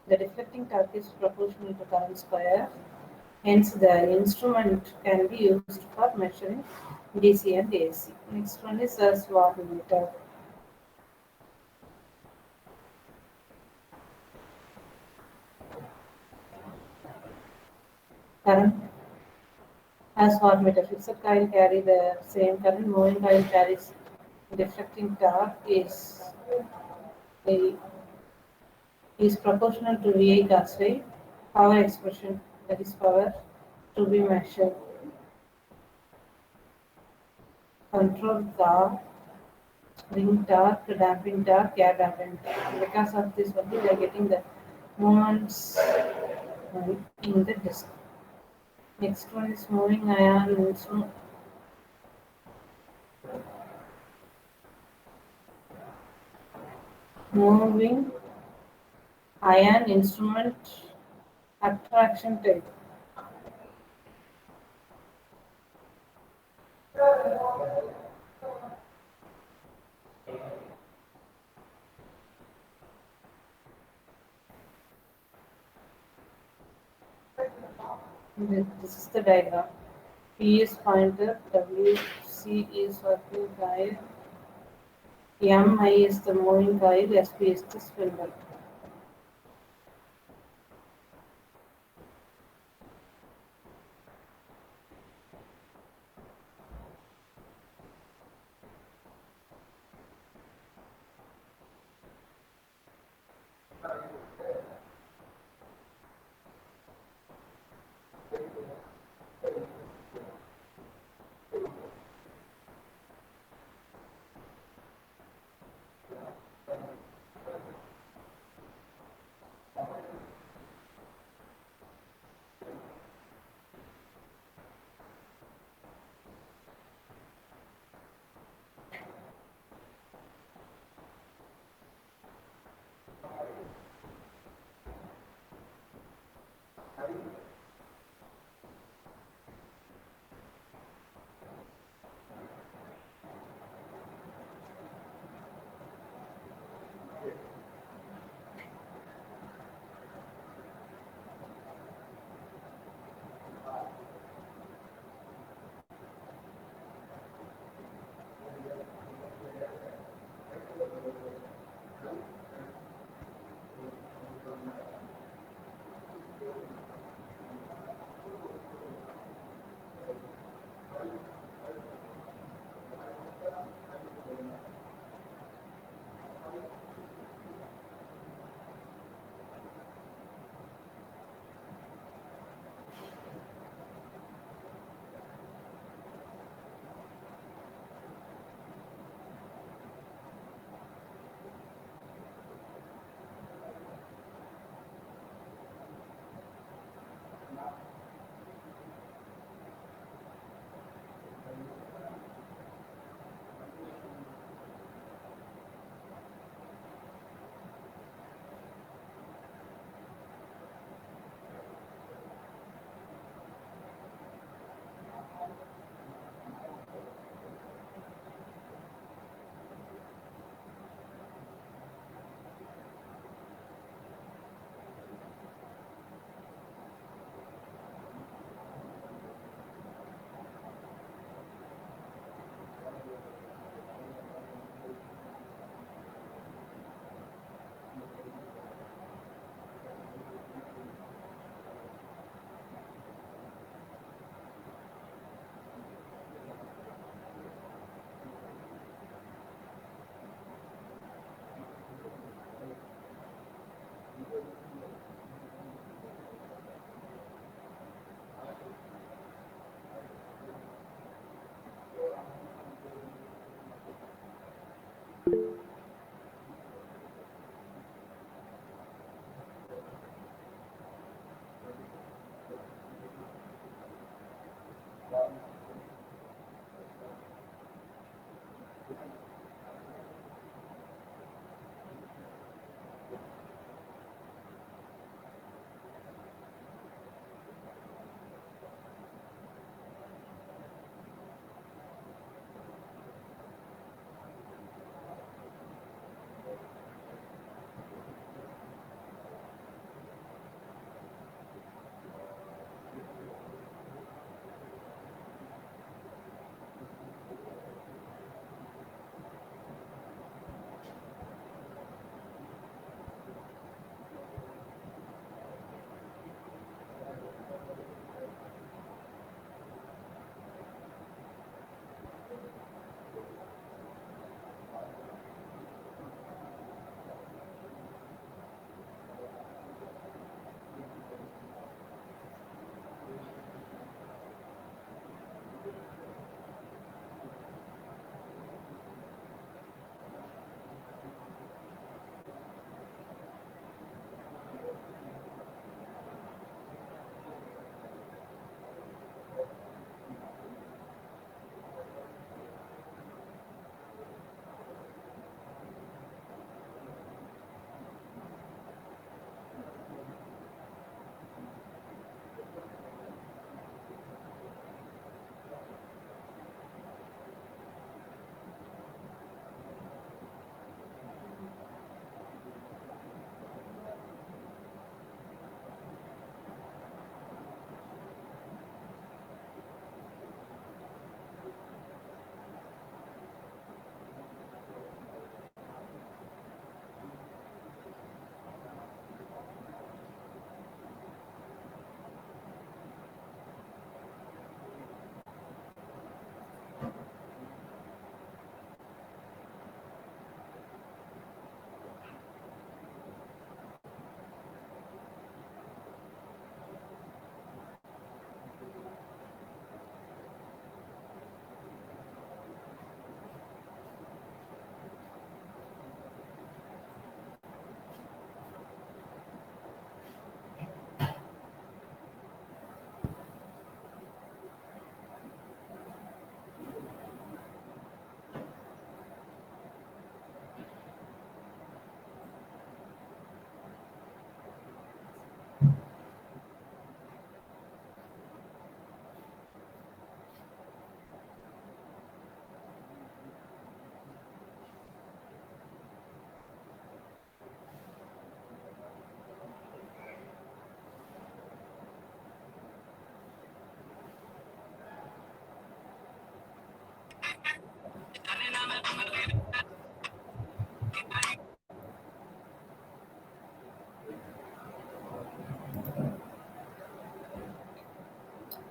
The deflecting torque is proportional to current square. Hence, the instrument can be used for measuring DC and AC. Next one is a wattmeter. Current as wattmeter. Fixed coil carry the same current. Moving coil carries deflecting torque is proportional to VI cos phi. Power expression, that is power to be measured. Control torque, ring torque, damping torque, air damping torque. Because of this only we are getting the movements in the disk. Next one is moving ion. So moving ion instrument attraction type. This is the diagram. P is pointer, W, C is working coil, M, I is the moving coil, SP is the spindle.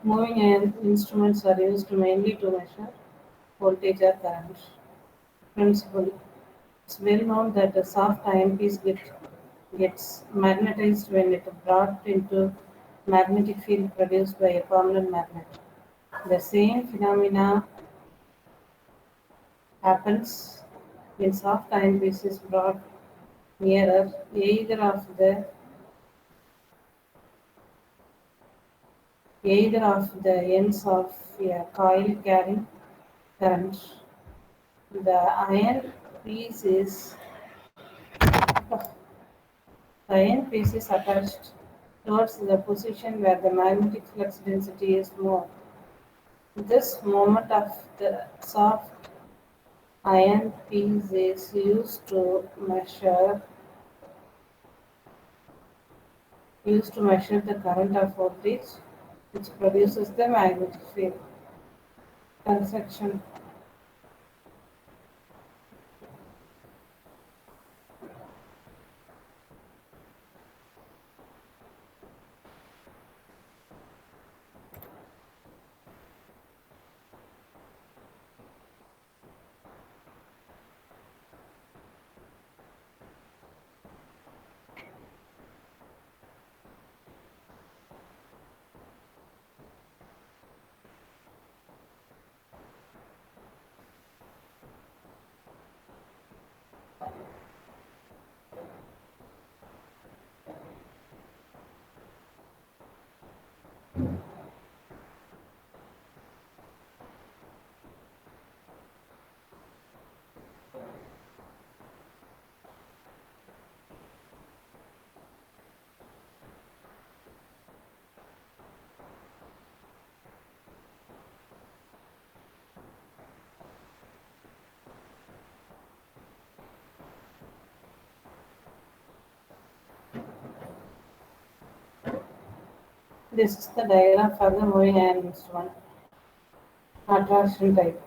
Moving iron instruments are used mainly to measure voltage or current. Principle. It's well known that a soft iron piece gets magnetized when it is brought into magnetic field produced by a permanent magnet. The same phenomena happens when soft iron piece is brought nearer either of the ends of a coil carrying current. The iron piece is the iron piece is attached towards the position where the magnetic flux density is more. This moment of the soft iron piece is used to measure the current of voltage which produces the magnetic field. Construction. This is the diagram for the moving iron instrument. Attraction type.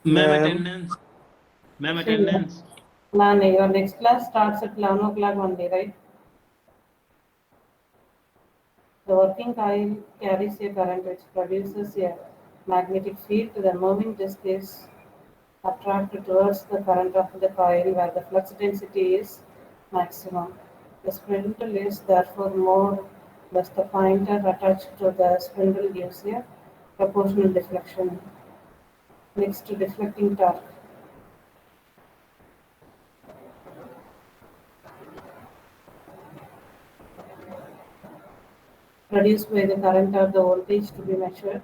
Ma'am, Ma'am, attendance. Ma'am, Sure. attendance. Nine, your next class starts at 11 o'clock only, right? The working coil carries a current which produces a magnetic field. The moving disk is attracted towards the current of the coil where the flux density is maximum. The spindle is therefore more, thus the pointer attached to the spindle gives a proportional deflection. Next to deflecting torque. Produced by the current or the voltage to be measured,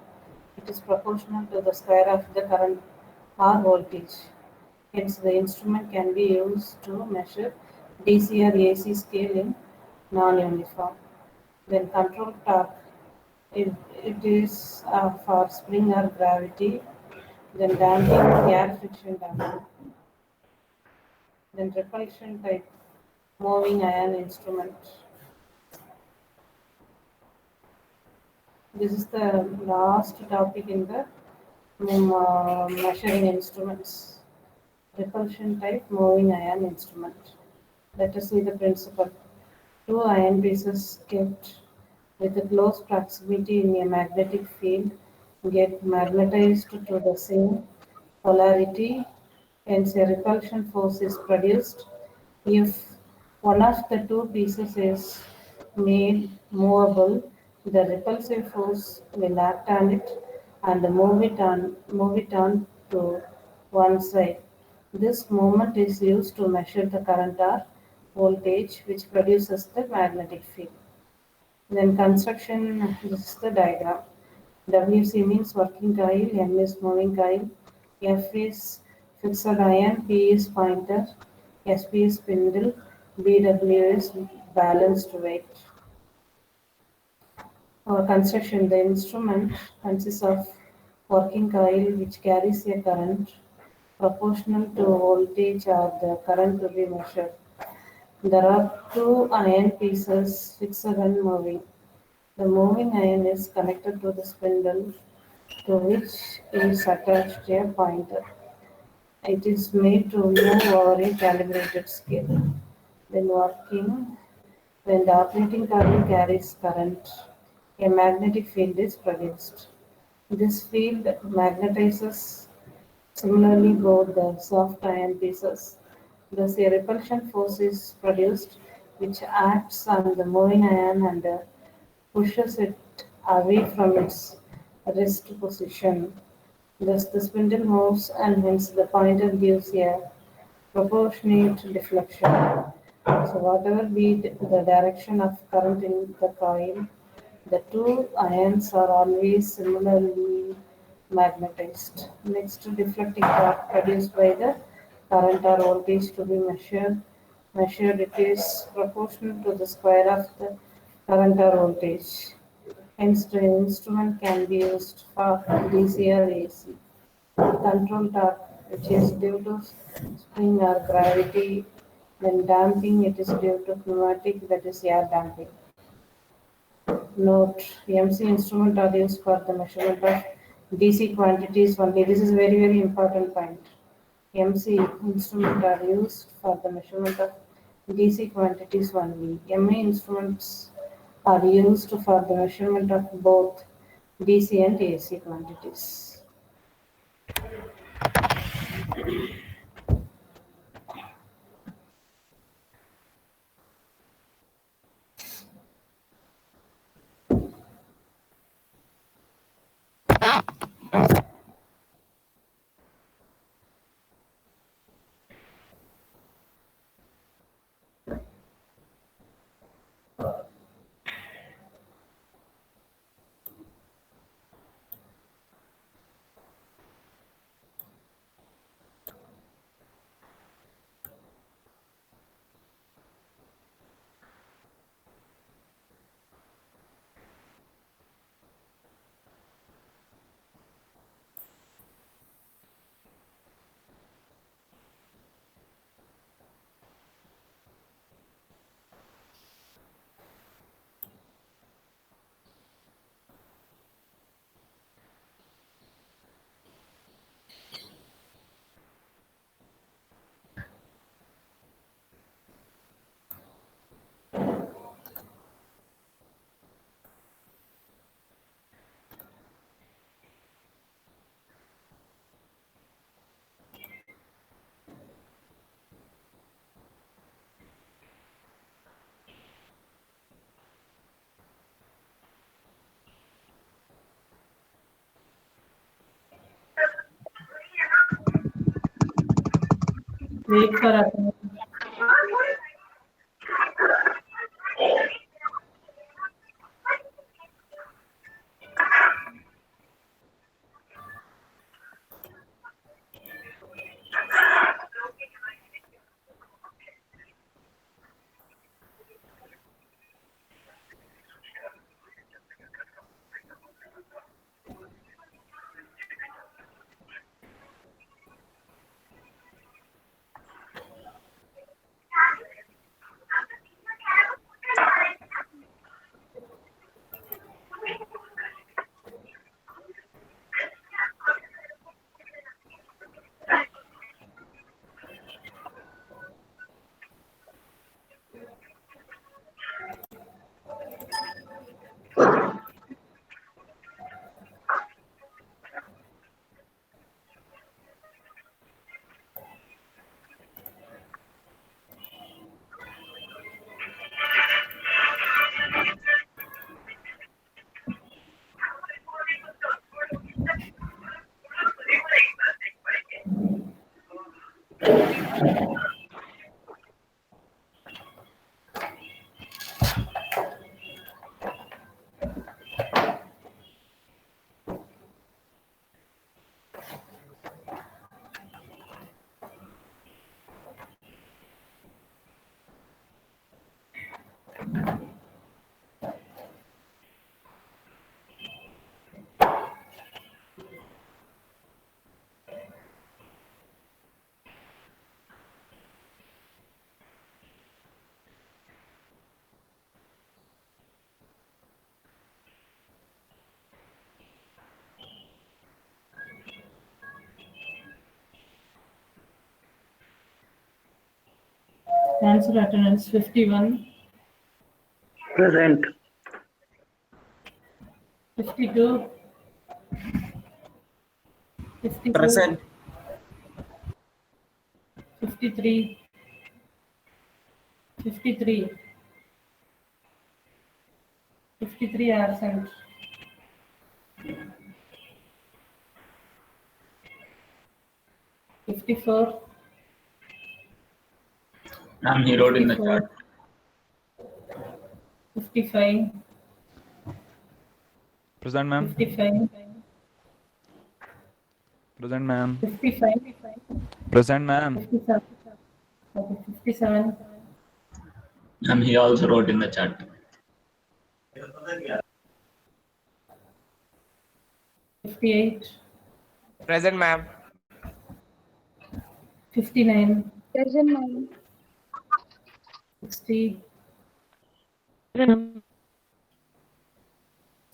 it is proportional to the square of the current or voltage. Hence, the instrument can be used to measure DC or AC scale in non-uniform. Then control torque, it is for spring or gravity. Then damping, air friction damping. Then repulsion type, moving iron instrument. This is the last topic in the measuring instruments. Repulsion type moving iron instrument. Let us see the principle. Two iron pieces kept with a close proximity in a magnetic field get magnetized to the same polarity, hence a repulsion force is produced. If one of the two pieces is made movable, the repulsive force will act on it and move it on to one side. This movement is used to measure the current or voltage which produces the magnetic field. Then construction, this is the diagram. WC means working coil, M is moving coil, F is fixed iron, P is pointer, SP is spindle, BW is balanced weight. For construction, the instrument consists of working coil which carries a current proportional to voltage or the current to be measured. There are two iron pieces fixed and moving. The moving iron is connected to the spindle to which is attached a pointer. It is made to move over a calibrated scale. When working, when the operating coil carries current, a magnetic field is produced. This field magnetizes similarly both the soft iron pieces. Thus, a repulsion force is produced which acts on the moving iron and pushes it away from its rest position. Thus, the spindle moves and hence the pointer gives a proportionate deflection. So, whatever be the direction of current in the coil, the two ions are always similarly magnetized. Next, deflecting torque produced by the current or voltage to be measured, it is proportional to the square of the current or voltage. Hence, the instrument can be used for DC or AC. Control torque, which is due to spring or gravity, then damping, it is due to pneumatic, that is air damping. Note: MC instrument are used for the measurement of DC quantities only. This is very very important point. MC instrument are used for the measurement of DC quantities only. MA instruments are used for the measurement of both DC and AC quantities. Wait for attendance. Answer attendance 51, Present. 52, 54, Present. 53, 53, 53 absent. 54, Ma'am, he wrote in the 54, chat. 55, Present, ma'am. 55, Present, ma'am. 55, Present, ma'am. 57, okay, 57, Ma'am, he also wrote in the chat. 58, Present, ma'am. 59, Present, ma'am. 60, Present,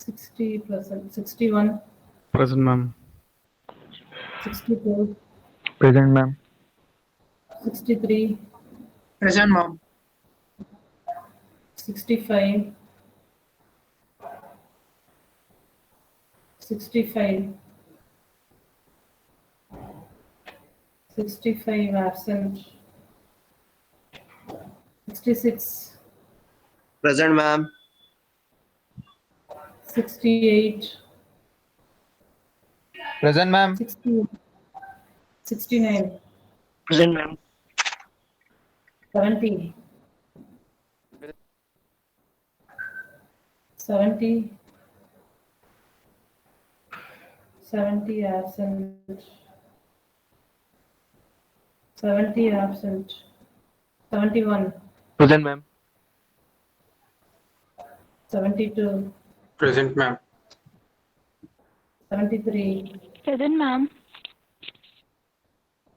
60%, 61, Present, ma'am. 62, Present, ma'am. 63, Present, ma'am. 65, 65, 65 absent. 66, Present, ma'am. 68, Present, ma'am. 60, 69, Present, ma'am. 70, 70, 70 absent. 70 absent. 71, Present, ma'am. 72, Present, ma'am. 73, present, ma'am.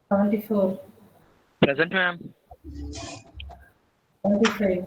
74, Present, ma'am. 75,